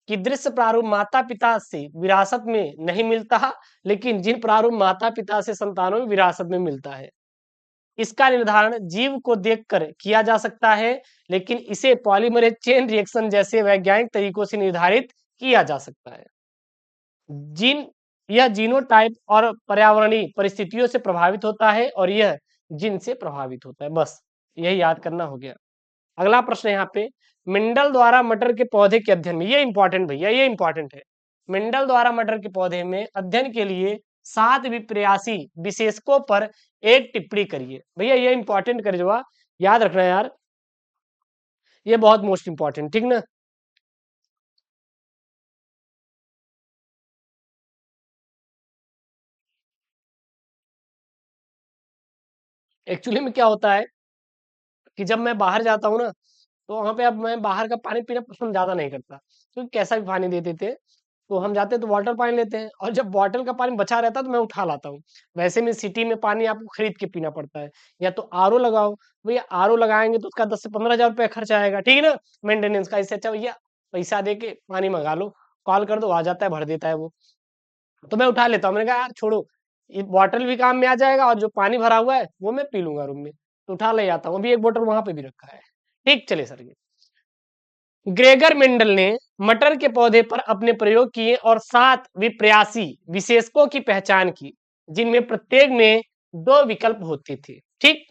A: कि दृश्य प्रारूप माता पिता से विरासत में नहीं मिलता, लेकिन जिन प्रारूप माता पिता से संतानों में विरासत में मिलता है। इसका निर्धारण जीव को देखकर किया जा सकता है, लेकिन इसे पॉलीमरेज चेन रिएक्शन जैसे वैज्ञानिक तरीकों से निर्धारित किया जा सकता है। जीन यह जीनोटाइप और पर्यावरणीय परिस्थितियों से प्रभावित होता है, और यह जीन से प्रभावित होता है। बस यही याद करना हो गया। अगला प्रश्न यहाँ पे, मेंडल द्वारा मटर के पौधे के अध्ययन में, ये इंपॉर्टेंट भैया, ये इंपॉर्टेंट है। मेंडल द्वारा मटर के पौधे में अध्ययन के लिए 7 विप्रयासी विशेषकों पर एक टिप्पणी करिए। भैया ये इंपॉर्टेंट कर जो याद रखना यार, ये बहुत मोस्ट इंपॉर्टेंट, ठीक ना? एक्चुअली में क्या होता है कि जब मैं बाहर जाता हूँ ना, तो वहां पे अब मैं बाहर का पानी पीना पसंद ज्यादा नहीं करता, क्योंकि कैसा भी पानी दे देते हैं। तो हम जाते हैं तो वाटर पानी लेते हैं, और जब बॉटल का पानी बचा रहता है तो मैं उठा लाता हूँ। वैसे में सिटी में पानी आपको खरीद के पीना पड़ता है, या तो आरओ लगाओ। भैया आरओ लगाएंगे तो उसका 10 से 15 हजार रुपया खर्च आएगा, ठीक है ना? मेंटेनेंस का। इससे अच्छा भैया पैसा दे के पानी मंगा लो, कॉल कर दो, आ जाता है, भर देता है वो। तो मैं उठा लेता हूँ। मैंने कहा यार छोड़ो, ये बॉटल भी काम में आ जाएगा, और जो पानी भरा हुआ है वो मैं पी लूंगा रूम में। तो उठा ले आता हूँ, अभी एक बोतल वहां पे भी रखा है। ठीक, चले सर। ग्रेगर मेंडल ने मटर के पौधे पर अपने प्रयोग किए और 7 विप्रयासी विशेषकों की पहचान की, जिनमें प्रत्येक में 2 विकल्प होते थे। ठीक,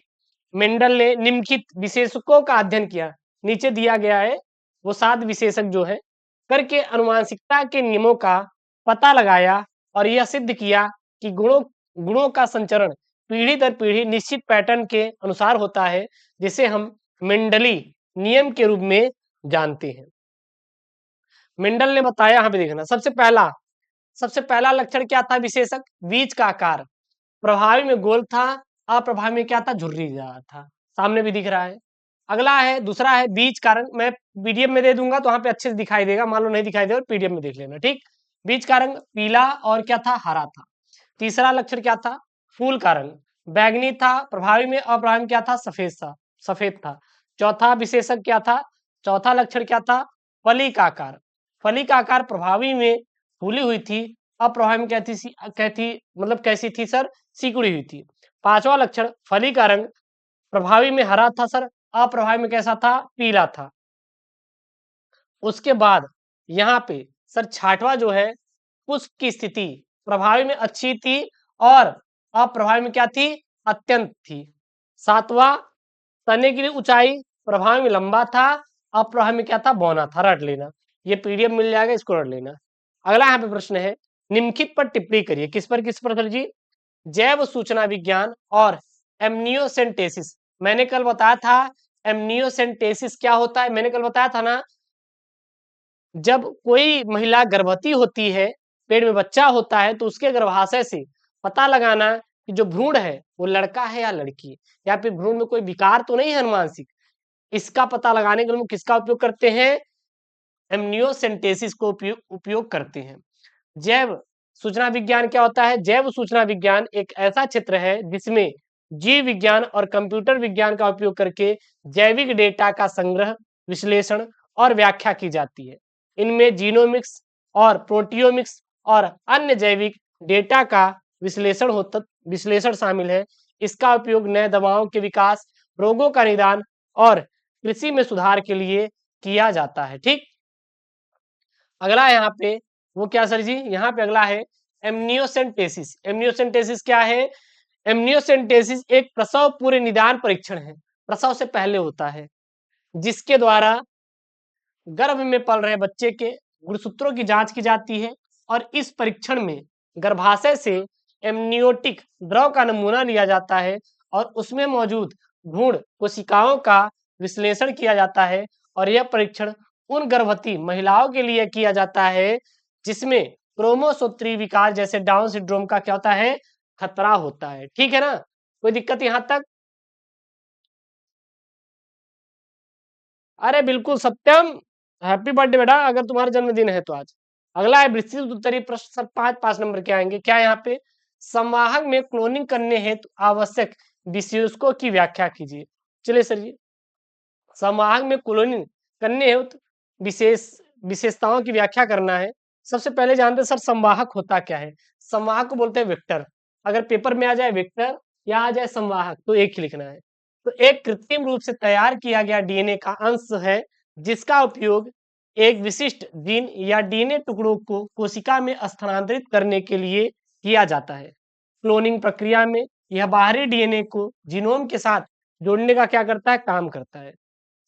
A: मेंडल ने निम्नलिखित विशेषकों का अध्ययन किया, नीचे दिया गया है वो 7 विशेषक जो है, करके अनुवांशिकता के नियमों का पता लगाया और यह सिद्ध किया कि गुणों का संचरण पीढ़ी दर पीढ़ी निश्चित पैटर्न के अनुसार होता है, जिसे हम मेंडली नियम के रूप में जानते हैं। मेंडल ने बताया, यहाँ पे देखना, सबसे पहला लक्षण क्या था विशेषक? बीज का आकार प्रभावी में गोल था, अप्रभावी में क्या था? झुर्रीदार था। सामने भी दिख रहा है। अगला है, दूसरा है बीज का रंग। मैं पीडीएफ में दे दूंगा तो वहां पे अच्छे से दिखाई देगा, मान लो नहीं दिखाई दे और पीडीएफ में देख लेना। ठीक, बीज का रंग पीला और क्या था? हरा था। तीसरा लक्षण क्या था? फूल का रंग बैगनी था, प्रभावी में, अप्रभावी में क्या था? सफेद था। चौथा विशेषक क्या था? चौथा लक्षण क्या था? फली का आकार। फली का आकार प्रभावी में फूली हुई थी, अप्रभावी में मतलब कैसी थी सर? सिकुड़ी हुई थी। पांचवा लक्षण फली का रंग प्रभावी में हरा था सर, अप्रभावी में कैसा था? पीला था। उसके बाद यहाँ पे सर छठवा जो है, पुष्प की स्थिति प्रभावी में अच्छी थी और अप्रभावी में क्या थी? अत्यंत थी। सातवां, तने की ऊंचाई प्रभावी में लंबा था, अप्रभावी में क्या था? बौना था। रट लेना, ये पीडीएफ मिल जाएगा, इसको रट लेना। अगला यहाँ पे प्रश्न है, निम्नलिखित पर टिप्पणी करिए। किस पर सर जी? जैव सूचना विज्ञान और एमनियोसेंटेसिस। मैंने कल बताया था एमनियोसेंटेसिस क्या होता है, मैंने कल बताया था ना, जब कोई महिला गर्भवती होती है, पेट में बच्चा होता है, तो उसके गर्भाशय से पता लगाना कि जो भ्रूण है वो लड़का है या लड़की, या फिर भ्रूण में कोई विकार तो नहीं है अनुवांशिक, इसका पता लगाने के लिए हम किसका उपयोग करते हैं? एमनियोसेंटेसिस को उपयोग करते हैं। जैव सूचना विज्ञान क्या होता है? जैव सूचना विज्ञान एक ऐसा क्षेत्र है जिसमें जीव विज्ञान और कंप्यूटर विज्ञान का उपयोग करके जैविक डेटा का संग्रह, विश्लेषण और व्याख्या की जाती है। इनमें जीनोमिक्स और प्रोटियोमिक्स और अन्य जैविक डेटा का विश्लेषण शामिल है। इसका उपयोग नए दवाओं के विकास, रोगों का निदान और कृषि में सुधार के लिए किया जाता है। ठीक, अगला यहाँ पे वो क्या सर जी? यहाँ पे अगला है एमनियोसेंटेसिस। एमनियोसेंटेसिस क्या है? एमनियोसेंटेसिस एक प्रसव पूर्व निदान परीक्षण है, प्रसव से पहले होता है, जिसके द्वारा गर्भ में पल रहे बच्चे के गुणसूत्रों की जांच की जाती है और इस परीक्षण में गर्भाशय से एमनियोटिक द्रव का नमूना लिया जाता है और उसमें मौजूद भ्रूण कोशिकाओं का विश्लेषण किया जाता है। और यह परीक्षण उन गर्भवती महिलाओं के लिए किया जाता है जिसमें क्रोमोसोम विकार जैसे डाउन सिंड्रोम का क्या होता है? खतरा होता है। ठीक है ना, कोई दिक्कत यहां तक? अरे बिल्कुल सत्यम, हैप्पी बर्थडे बेटा, अगर तुम्हारा जन्मदिन है तो आज। अगला है विस्तृत उत्तरीय प्रश्न सर, 5 नंबर के आएंगे। क्या यहाँ पे? संवाहक में क्लोनिंग करने हेतु आवश्यक विशेषकों की व्याख्या कीजिए। चलिए सर जी, संवाहक में क्लोनिंग करने हेतु विशेषताओं की व्याख्या करना है। सबसे पहले जानते हैं सर संवाहक होता क्या है? संवाहक को बोलते हैं वेक्टर। अगर पेपर में आ जाए वेक्टर या आ जाए संवाहक तो एक ही लिखना है। तो एक कृत्रिम रूप से तैयार किया गया डीएनए का अंश है जिसका उपयोग एक विशिष्ट जीन या डीएनए टुकड़ों को कोशिका में स्थानांतरित करने के लिए किया जाता है। क्लोनिंग प्रक्रिया में यह बाहरी डीएनए को जीनोम के साथ जोड़ने का क्या करता है? काम करता है।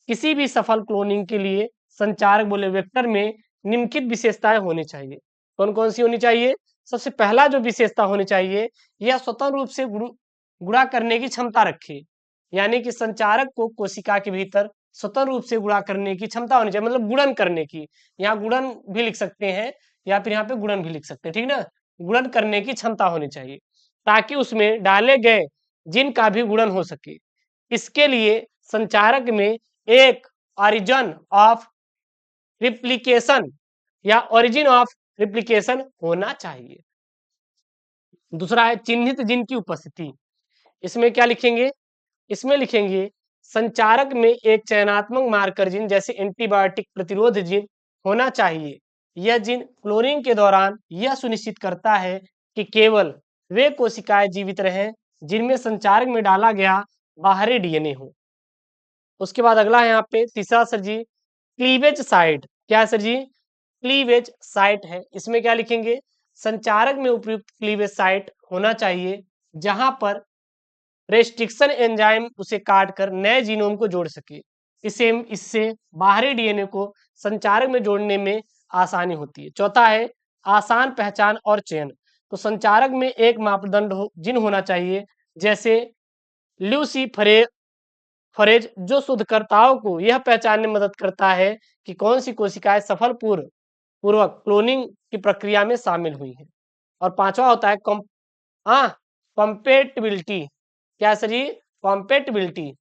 A: किसी भी सफल क्लोनिंग के लिए संचारक बोले वेक्टर में निम्नलिखित विशेषताएं होनी चाहिए। कौन कौन सी होनी चाहिए? सबसे पहला जो विशेषता होनी चाहिए, यह स्वतंत्र रूप से गुणा करने की क्षमता रखे, यानी कि संचारक को कोशिका के भीतर स्वतंत्र रूप से गुणा करने की क्षमता होनी चाहिए, मतलब गुणन करने की। यहाँ गुणन भी लिख सकते हैं या फिर यहाँ पे गुणन भी लिख सकते हैं, ठीक ना? गुणन करने की क्षमता होनी चाहिए ताकि उसमें डाले गए जिन का भी गुणन हो सके। इसके लिए संचारक में एक ऑरिजिन ऑफ रिप्लिकेशन या ओरिजिन ऑफ रिप्लिकेशन होना चाहिए। दूसरा है चिन्हित जिन की उपस्थिति। इसमें क्या लिखेंगे? इसमें लिखेंगे संचारक में एक चयनात्मक मार्कर जिन जैसे एंटीबायोटिक प्रतिरोध जिन होना चाहिए। यह जिन क्लोनिंग के दौरान यह सुनिश्चित करता है कि केवल वे कोशिकाएं जीवित रहें जिनमें संचारक में डाला गया बाहरी डीएनए हो। उसके बाद अगला है यहाँ पे तीसरा सर जी, क्लीवेज साइट, क्या सर जी, क्लीवेज साइट है। इसमें क्या लिखेंगे, संचारक में उपयुक्त क्लीवेज साइट होना चाहिए जहां पर रेस्ट्रिक्शन एंजाइम उसे काट कर नए जीनोम को जोड़ सके। इससे बाहरी डीएनए को संचारक में जोड़ने में आसानी होती है। चौथा है आसान पहचान और चयन। तो संचारक में एक मापदंड जिन होना चाहिए, जैसे ल्यूसीफरेज फरेज, जो शोधकर्ताओं को यह पहचानने में मदद करता है कि कौन सी कोशिकाएं सफल पूर्वक क्लोनिंग की प्रक्रिया में शामिल हुई हैं। और पांचवा होता है कॉम्पेटिबिलिटी, क्या सर जी, कॉम्पेटिबिलिटी।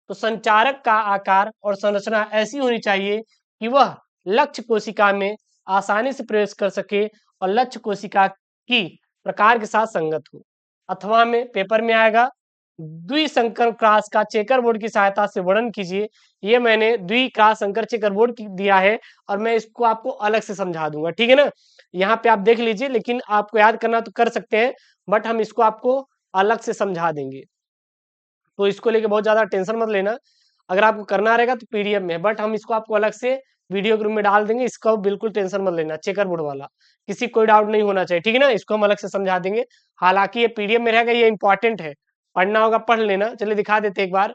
A: तो संचारक का आकार और संरचना ऐसी होनी चाहिए कि वह लक्ष्य कोशिका में आसानी से प्रवेश कर सके और लक्ष्य कोशिका की प्रकार के साथ संगत हो। अथवा में पेपर में आएगा, द्विसंकर क्रॉस का चेकर बोर्ड की सहायता से वर्णन कीजिए। ये मैंने द्विक्रॉस संकर चेकर बोर्ड दिया है और मैं इसको आपको अलग से समझा दूंगा, ठीक है ना। यहाँ पे आप देख लीजिए, लेकिन आपको याद करना तो कर सकते हैं, बट हम इसको आपको अलग से समझा देंगे, तो इसको लेके बहुत ज्यादा टेंशन मत लेना। अगर आपको करना रहेगा तो पीडीएफ में, बट हम इसको आपको अलग से वीडियो ग्रुप में डाल देंगे, इसका बिल्कुल टेंशन मत लेना, चेकर बोर्ड वाला किसी कोई डाउट नहीं होना चाहिए, ठीक है ना। इसको हम अलग से समझा देंगे, हालांकि ये पीडीएफ में रहेगा, ये इंपॉर्टेंट है, पढ़ना होगा पढ़ लेना। चलिए दिखा देते एक बार,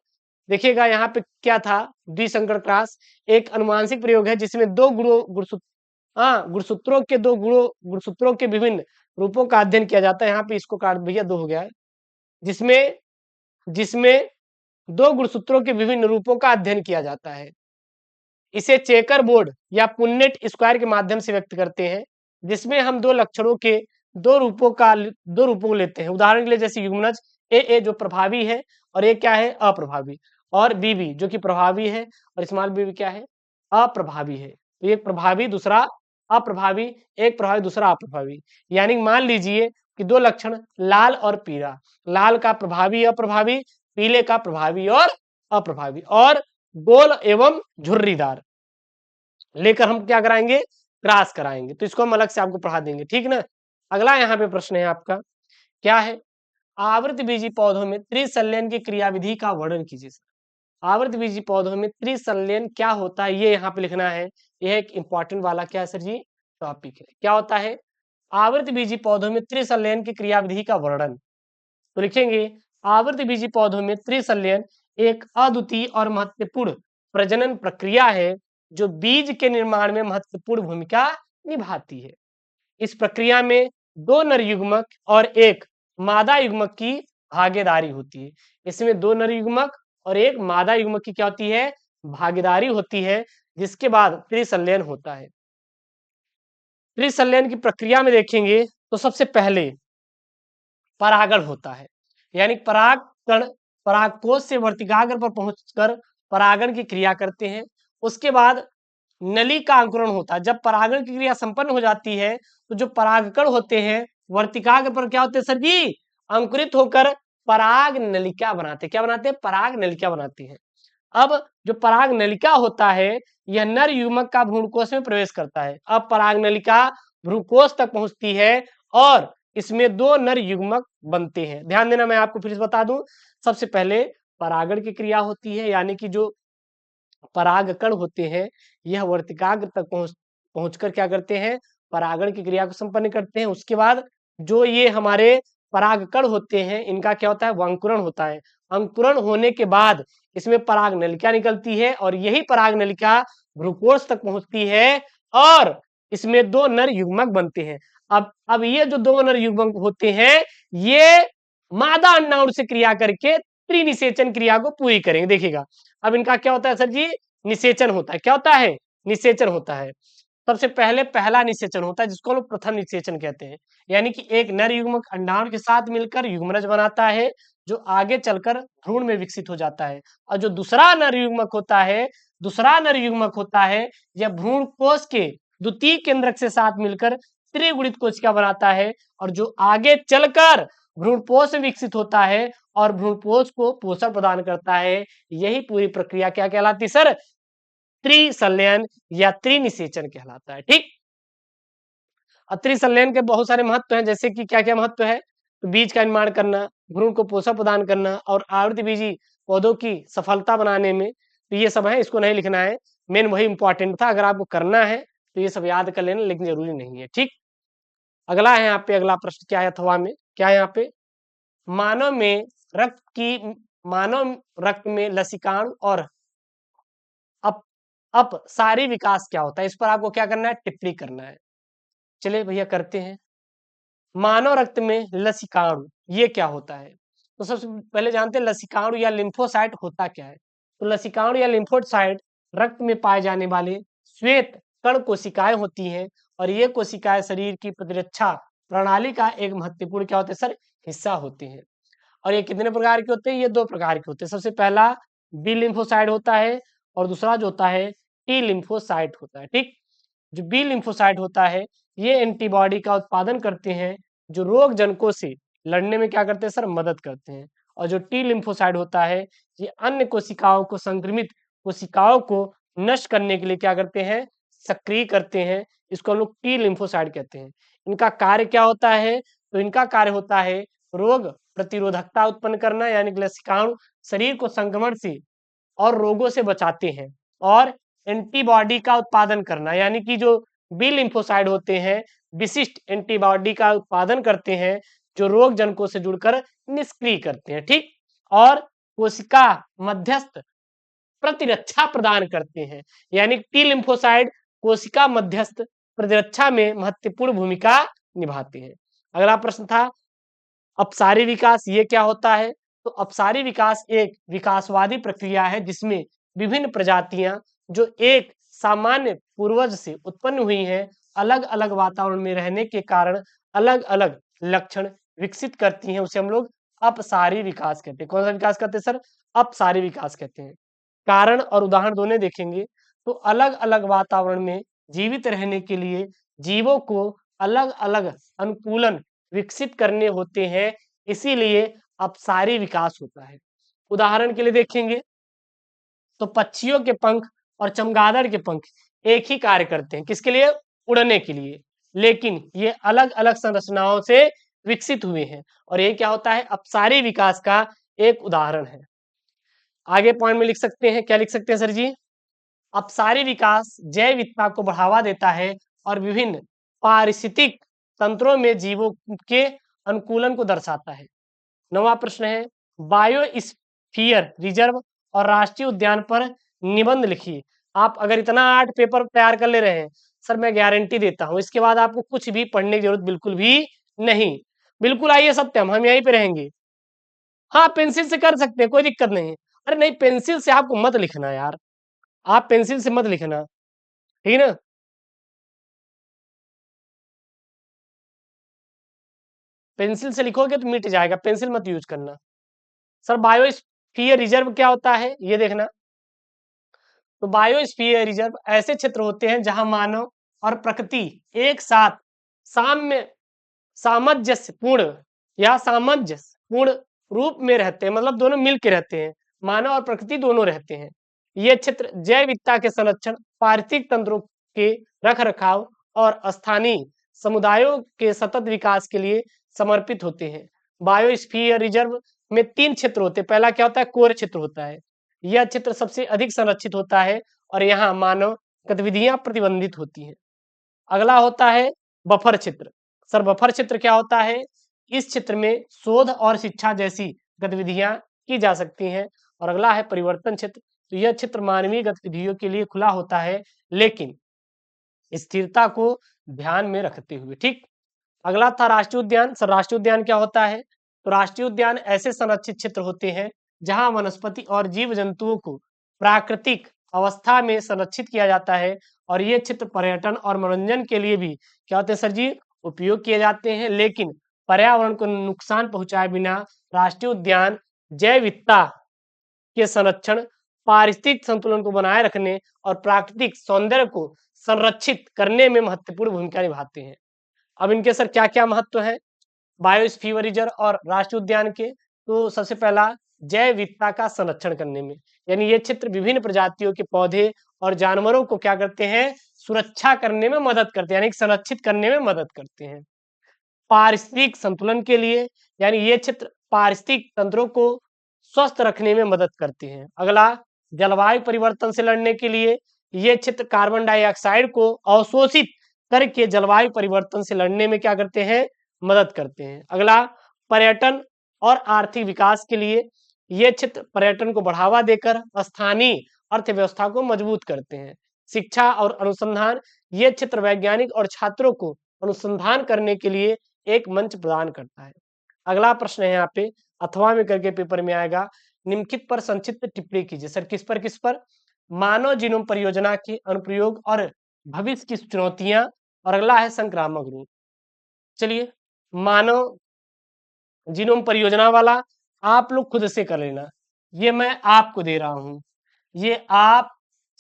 A: देखिएगा यहाँ पे क्या था, द्विसंकर क्रॉस एक अनुवांशिक प्रयोग है जिसमें दो गुणसूत्रों के गुणसूत्रों के विभिन्न रूपों का अध्ययन किया जाता है। यहाँ पे इसको काट भैया, दो हो गया है, जिसमें जिसमें दो गुणसूत्रों के विभिन्न रूपों का अध्ययन किया जाता है। इसे चेकर बोर्ड या पुन्नेट स्क्वायर के माध्यम से व्यक्त करते हैं, जिसमें हम दो लक्षणों के दो रूपों को लेते हैं। उदाहरण के लिए जैसे युग्मनज ए जो प्रभावी है और ए क्या है, अप्रभावी, और बी जो कि प्रभावी है और स्मॉल बी क्या है, अप्रभावी है। तो एक प्रभावी दूसरा अप्रभावी, एक प्रभावी दूसरा अप्रभावी। यानी मान लीजिए कि दो लक्षण लाल और पीला, लाल का प्रभावी अप्रभावी, पीले का प्रभावी और अप्रभावी, और गोल एवं झुर्रीदार लेकर हम क्या कराएंगे, क्रॉस कराएंगे। तो इसको हम अलग से आपको पढ़ा देंगे, ठीक ना। अगला यहाँ पे प्रश्न है आपका, क्या है, आवृत बीजी पौधों में त्रिसंलयन की क्रियाविधि का वर्णन कीजिए। आवृत बीजी पौधों में त्रिसंलयन क्या होता है, ये यहाँ पे लिखना है। यह एक इंपॉर्टेंट वाला क्या है सर जी, टॉपिक है। क्या होता है आवृत बीजी पौधों में त्रिसंलयन की क्रियाविधि का वर्णन। तो लिखेंगे, आवृत बीजी पौधों में त्रिसंलयन एक अद्वितीय और महत्वपूर्ण प्रजनन प्रक्रिया है जो बीज के निर्माण में महत्वपूर्ण भूमिका निभाती है। इस प्रक्रिया में दो नर युग्मक और एक मादा युग्मक की भागीदारी होती है। इसमें दो नर युग्मक और एक मादा युग्मक की क्या होती है, भागीदारी होती है, जिसके बाद त्रिसंलयन होता है। त्रिसंलयन की प्रक्रिया में देखेंगे तो सबसे पहले परागण होता है, यानी परागकण परागकोश से वर्तिकाग्र पर पहुंचकर परागण की क्रिया करते हैं। उसके बाद नली का अंकुरण होता है। जब परागण की क्रिया संपन्न हो जाती है तो जो परागकण होते हैं वर्तिकाग्र पर क्या होते हैं सर जी, अंकुरित होकर पराग नलिका बनाते, क्या बनाते हैं, पराग नलिका बनाते हैं। अब जो पराग नलिका होता है यह नर युग्मक का भ्रूणकोश में प्रवेश करता है। अब पराग नलिका भ्रूणकोश तक पहुंचती है और इसमें दो नर युग्मक बनते हैं। ध्यान देना, मैं आपको फिर से बता दूं, सबसे पहले परागण की क्रिया होती है, यानी कि जो परागकण होते हैं यह वर्तिकाग्र तक पहुंचकर क्या करते हैं, परागण की क्रिया को संपन्न करते हैं। उसके बाद जो ये हमारे परागकण होते हैं इनका क्या होता है, अंकुरण होता है। अंकुरण होने के बाद इसमें पराग नलिका निकलती है और यही पराग नलिका भ्रूणकोश तक पहुंचती है और इसमें दो नर युग्मक बनते हैं। अब ये जो दो नर युग्मक होते हैं ये मादा अंडाणु से क्रिया करके त्रिनिषेचन क्रिया को पूरी करेंगे। देखिएगा, अब इनका क्या होता है सर जी, निषेचन होता है। क्या होता है, निषेचन होता है। सबसे पहले पहला निषेचन होता है जिसको लोग प्रथम निषेचन कहते हैं, यानी कि एक नर युग्मक अंडाणु के साथ मिलकर युग्मनज बनाता है जो आगे चलकर भ्रूण में विकसित हो जाता है। और जो दूसरा नर युग्मक होता है यह भ्रूण कोश के द्वितीय केंद्रक से साथ मिलकर त्रिगुणित कोशिका बनाता है और जो आगे चलकर भ्रूणपोष में विकसित होता है और भ्रूणपोष को पोषण प्रदान करता है। यही पूरी प्रक्रिया क्या कहलाती है सर, त्रिसंलयन या त्रिनिषेचन कहलाता है। ठीक, त्रिसंलयन के बहुत सारे महत्व हैं, जैसे कि क्या क्या महत्व है, तो बीज का निर्माण करना, भ्रूण को पोषण प्रदान करना और आवृत बीजी पौधों की सफलता बनाने में, तो ये सब है, इसको नहीं लिखना है। मेन वही इंपॉर्टेंट था। अगर आपको करना है तो ये सब याद कर लेना, लेकिन जरूरी नहीं है। ठीक, अगला है यहाँ पे, अगला प्रश्न क्या है अथवा में, क्या है यहाँ पे, मानव में रक्त की मानव रक्त में लसिकाणु और अप अपसारी विकास क्या होता है, इस पर आपको क्या करना है, टिप्पणी करना है। चलिए भैया करते हैं। मानव रक्त में लसिकाणु ये क्या होता है, तो सबसे पहले जानते हैं लसिकाणु या लिम्फोसाइट होता क्या है। तो लसिकाणु या लिम्फोसाइट रक्त में पाए जाने वाले श्वेत कण कोशिकाएं होती हैं, और ये कोशिकाएं शरीर की प्रतिरक्षा प्रणाली का एक महत्वपूर्ण क्या होते हैं सर, हिस्सा होती हैं। और ये कितने प्रकार के होते हैं, ये दो प्रकार के होते हैं। सबसे पहला बी लिम्फोसाइट होता है, और दूसरा जो होता है टी लिम्फोसाइट होता है। ठीक, जो बी लिम्फोसाइट होता है ये एंटीबॉडी का उत्पादन करते हैं, जो रोग जनकों से लड़ने में क्या करते हैं सर, मदद करते हैं। और जो टी लिम्फोसाइट होता है ये अन्य कोशिकाओं को, संक्रमित कोशिकाओं को नष्ट करने के लिए क्या करते हैं, सक्रिय करते हैं। इसको हम लोग टी लिम्फोसाइट कहते हैं। इनका कार्य क्या होता है, तो इनका कार्य होता है रोग प्रतिरोधकता उत्पन्न करना, यानी कि लसिकाणु शरीर को संक्रमण से और रोगों से बचाते हैं, और एंटीबॉडी का उत्पादन करना, यानी कि जो बी लिम्फोसाइट होते हैं विशिष्ट एंटीबॉडी का उत्पादन करते हैं, जो रोग जनकों से जुड़कर निष्क्रिय करते हैं। ठीक, और कोशिका मध्यस्थ प्रतिरक्षा प्रदान करते हैं, यानी टी लिम्फोसाइट कोशिका मध्यस्थ प्रतिरक्षा में महत्वपूर्ण भूमिका निभाते हैं। अगला प्रश्न था अपसारी विकास ये क्या होता है, तो अपसारी विकास एक विकासवादी प्रक्रिया है जिसमें विभिन्न प्रजातियां जो एक सामान्य पूर्वज से उत्पन्न हुई हैं, अलग अलग वातावरण में रहने के कारण अलग अलग लक्षण विकसित करती हैं, उसे हम लोग अपसारी विकास कहते हैं। कौन सा विकास कहते हैं सर, अपसारी विकास कहते हैं। कारण और उदाहरण दोनों देखेंगे, तो अलग अलग वातावरण में जीवित रहने के लिए जीवों को अलग अलग अनुकूलन विकसित करने होते हैं, इसीलिए अपसारी विकास होता है। उदाहरण के लिए देखेंगे तो पक्षियों के पंख और चमगादड़ के पंख एक ही कार्य करते हैं, किसके लिए, उड़ने के लिए, लेकिन ये अलग अलग संरचनाओं से विकसित हुए हैं, और ये क्या होता है, अपसारी विकास का एक उदाहरण है। आगे पॉइंट में लिख सकते हैं, क्या लिख सकते हैं सर जी, अपसारी विकास जैव विविधता को बढ़ावा देता है और विभिन्न पारिस्थितिक तंत्रों में जीवों के अनुकूलन को दर्शाता है। नवा प्रश्न है, बायोस्फीयर रिजर्व और राष्ट्रीय उद्यान पर निबंध लिखिए। आप अगर इतना 8 पेपर तैयार कर ले रहे हैं सर, मैं गारंटी देता हूं इसके बाद आपको कुछ भी पढ़ने की जरूरत बिल्कुल भी नहीं। बिल्कुल आइए सत्यम, हम यहीं पे रहेंगे। हाँ पेंसिल से कर सकते हैं, कोई दिक्कत नहीं है। अरे नहीं, पेंसिल से आपको मत लिखना यार, आप पेंसिल से मत लिखना, ठीक है ना। पेंसिल से लिखोगे तो मिट जाएगा, पेंसिल मत यूज करना। सर बायोस्फीयर रिजर्व क्या होता है ये देखना, तो बायोस्फीयर रिजर्व ऐसे क्षेत्र होते हैं जहां मानव और प्रकृति एक साथ साम्य सामंजस्यपूर्ण या सामंजस्यपूर्ण रूप में रहते हैं, मतलब दोनों मिल के रहते हैं, मानव और प्रकृति दोनों रहते हैं। ये क्षेत्र जैव विविधता के संरक्षण, पारिस्थितिक तंत्रों के रख रखाव और स्थानीय समुदायों के सतत विकास के लिए समर्पित होते हैं। बायोस्फीयर रिजर्व में 3 क्षेत्र होते हैं। पहला क्या होता है, कोर क्षेत्र होता है, यह क्षेत्र सबसे अधिक संरक्षित होता है और यहाँ मानव गतिविधियां प्रतिबंधित होती हैं। अगला होता है बफर क्षेत्र। सर बफर क्षेत्र क्या होता है, इस क्षेत्र में शोध और शिक्षा जैसी गतिविधियां की जा सकती हैं। और अगला है परिवर्तन क्षेत्र, तो यह क्षेत्र मानवीय गतिविधियों के लिए खुला होता है, लेकिन स्थिरता को ध्यान में रखते हुए। ठीक, अगला था राष्ट्रीय उद्यान। सर राष्ट्रीय उद्यान क्या होता है, तो राष्ट्रीय उद्यान ऐसे संरक्षित क्षेत्र होते हैं जहां वनस्पति और जीव जंतुओं को प्राकृतिक अवस्था में संरक्षित किया जाता है, और ये क्षेत्र पर्यटन और मनोरंजन के लिए भी क्या होते हैं सर जी, उपयोग किए जाते हैं, लेकिन पर्यावरण को नुकसान पहुंचाए बिना राष्ट्रीय उद्यान जैव विविधता के संरक्षण, पारिस्थितिक संतुलन को बनाए रखने और प्राकृतिक सौंदर्य को संरक्षित करने में महत्वपूर्ण भूमिका निभाते हैं। अब इनके सर क्या क्या महत्व है बायोस्फीयर रिजर्व और राष्ट्रीय उद्यान के, तो सबसे पहला जैव विविधता का संरक्षण करने में, यानी ये क्षेत्र विभिन्न प्रजातियों के पौधे और जानवरों को क्या करते हैं, सुरक्षा करने में मदद करते हैं, यानी संरक्षित करने में मदद करते हैं। पारिस्थितिक संतुलन के लिए, यानी ये क्षेत्र पारिस्थितिक तंत्रों को स्वस्थ रखने में मदद करते हैं। अगला जलवायु परिवर्तन से लड़ने के लिए, ये क्षेत्र कार्बन डाइऑक्साइड को अवशोषित करके जलवायु परिवर्तन से लड़ने में क्या करते हैं, मदद करते हैं। अगला, पर्यटन और आर्थिक विकास के लिए ये क्षेत्र पर्यटन को बढ़ावा देकर स्थानीय अर्थव्यवस्था को मजबूत करते हैं। शिक्षा और अनुसंधान, ये क्षेत्र वैज्ञानिक और छात्रों को अनुसंधान करने के लिए एक मंच प्रदान करता है। अगला प्रश्न है यहाँ पे, अथवा में करके पेपर में आएगा, निम्नलिखित पर संक्षिप्त टिप्पणी कीजिए। सर किस पर? मानव जीनोम परियोजना के अनुप्रयोग और भविष्य की चुनौतियां, और अगला है संक्रामक रोग। चलिए, मानव जीनोम परियोजना वाला आप लोग खुद से कर लेना, ये मैं आपको दे रहा हूं, ये आप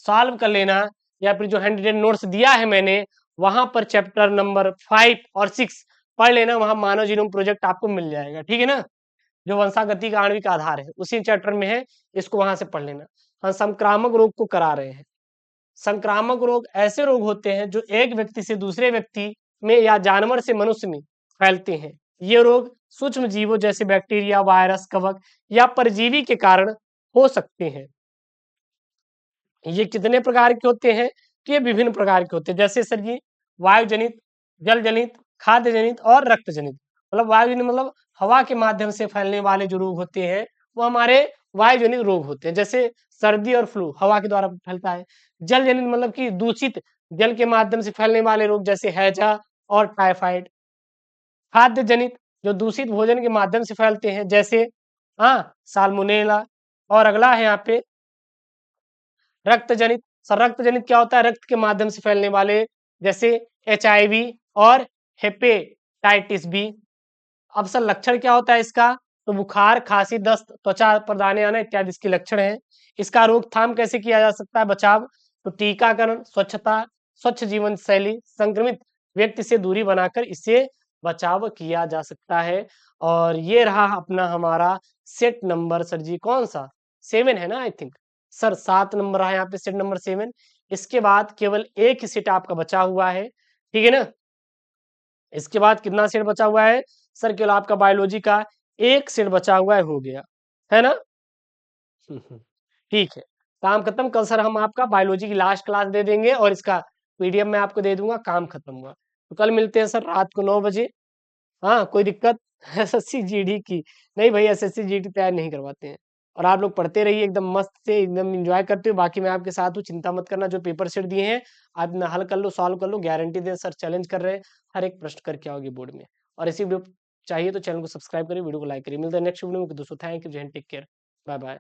A: सॉल्व कर लेना, या फिर जो हैंड रिटेन नोट्स दिया है मैंने वहां पर चैप्टर नंबर 5 और 6 पढ़ लेना, वहां मानव जीनोम प्रोजेक्ट आपको मिल जाएगा, ठीक है ना। जो वंशागति का आणविक आधार है उसी चैप्टर में है, इसको वहां से पढ़ लेना। हम संक्रामक रोग को करा रहे हैं। संक्रामक रोग ऐसे रोग होते हैं जो एक व्यक्ति से दूसरे व्यक्ति में या जानवर से मनुष्य में फैलते हैं। ये रोग सूक्ष्म जीवों जैसे बैक्टीरिया, वायरस, कवक या परजीवी के कारण हो सकते हैं। ये कितने प्रकार के होते हैं? कि ये विभिन्न प्रकार के होते हैं, जैसे सर जी वायु जनित, जल जनित, खाद्य जनित और रक्त जनित। मतलब वायु जनित मतलब हवा के माध्यम से फैलने वाले जो रोग होते हैं वो हमारे वायु जनित रोग होते हैं, जैसे सर्दी और फ्लू हवा के द्वारा फैलता है। जल जनित मतलब कि दूषित जल के माध्यम से फैलने वाले रोग, जैसे हैजा और टाइफाइड। खाद्य जनित जो दूषित भोजन के माध्यम से फैलते हैं, जैसे साल्मोनेला। और अगला है यहाँ पे रक्त जनित। सर रक्त जनित क्या होता है? रक्त के माध्यम से फैलने वाले, जैसे HIV और हेपेटाइटिस बी। अब सर लक्षण क्या होता है इसका? तो बुखार, खांसी, दस्त, त्वचा पर दाने आना इत्यादि इसके लक्षण हैं। इसका रोकथाम कैसे किया जा सकता है? बचाव तो टीकाकरण, स्वच्छता, स्वच्छ जीवन शैली, संक्रमित व्यक्ति से दूरी बनाकर इससे बचाव किया जा सकता है। और ये रहा अपना हमारा सेट नंबर, सर जी कौन सा? 7 है ना, आई थिंक सर 7 नंबर रहा यहाँ पे, सेट नंबर 7। इसके बाद केवल एक ही सेट आपका बचा हुआ है, ठीक है ना। इसके बाद कितना सेट बचा हुआ है? सर केवल आपका बायोलॉजी का एक सेट बचा हुआ है, हो गया है ना। ठीक है, काम खत्म। कल सर हम आपका बायोलॉजी की लास्ट क्लास दे देंगे और इसका PDF मैं आपको दे दूंगा, काम खत्म हुआ। तो कल मिलते हैं सर रात को 9 बजे। हाँ, कोई दिक्कत? SSC GD की नहीं भाई, SSC GD तैयार नहीं करवाते हैं। और आप लोग पढ़ते रहिए एकदम मस्त से, एकदम एंजॉय करते हो। बाकी मैं आपके साथ हूँ, चिंता मत करना। जो पेपर सेट दिए हैं आप ना हल कर लो, सॉल्व कर लो, गारंटी दे सर, चैलेंज कर रहे हैं, हर एक प्रश्न करके आओगे बोर्ड में। और ऐसी वीडियो चाहिए तो चैनल को सब्सक्राइब करिए, वीडियो को लाइक करिए। मिलते हैं नेक्स्ट वीडियो में दोस्तों। Thank you, Jai Hind, take care, bye bye.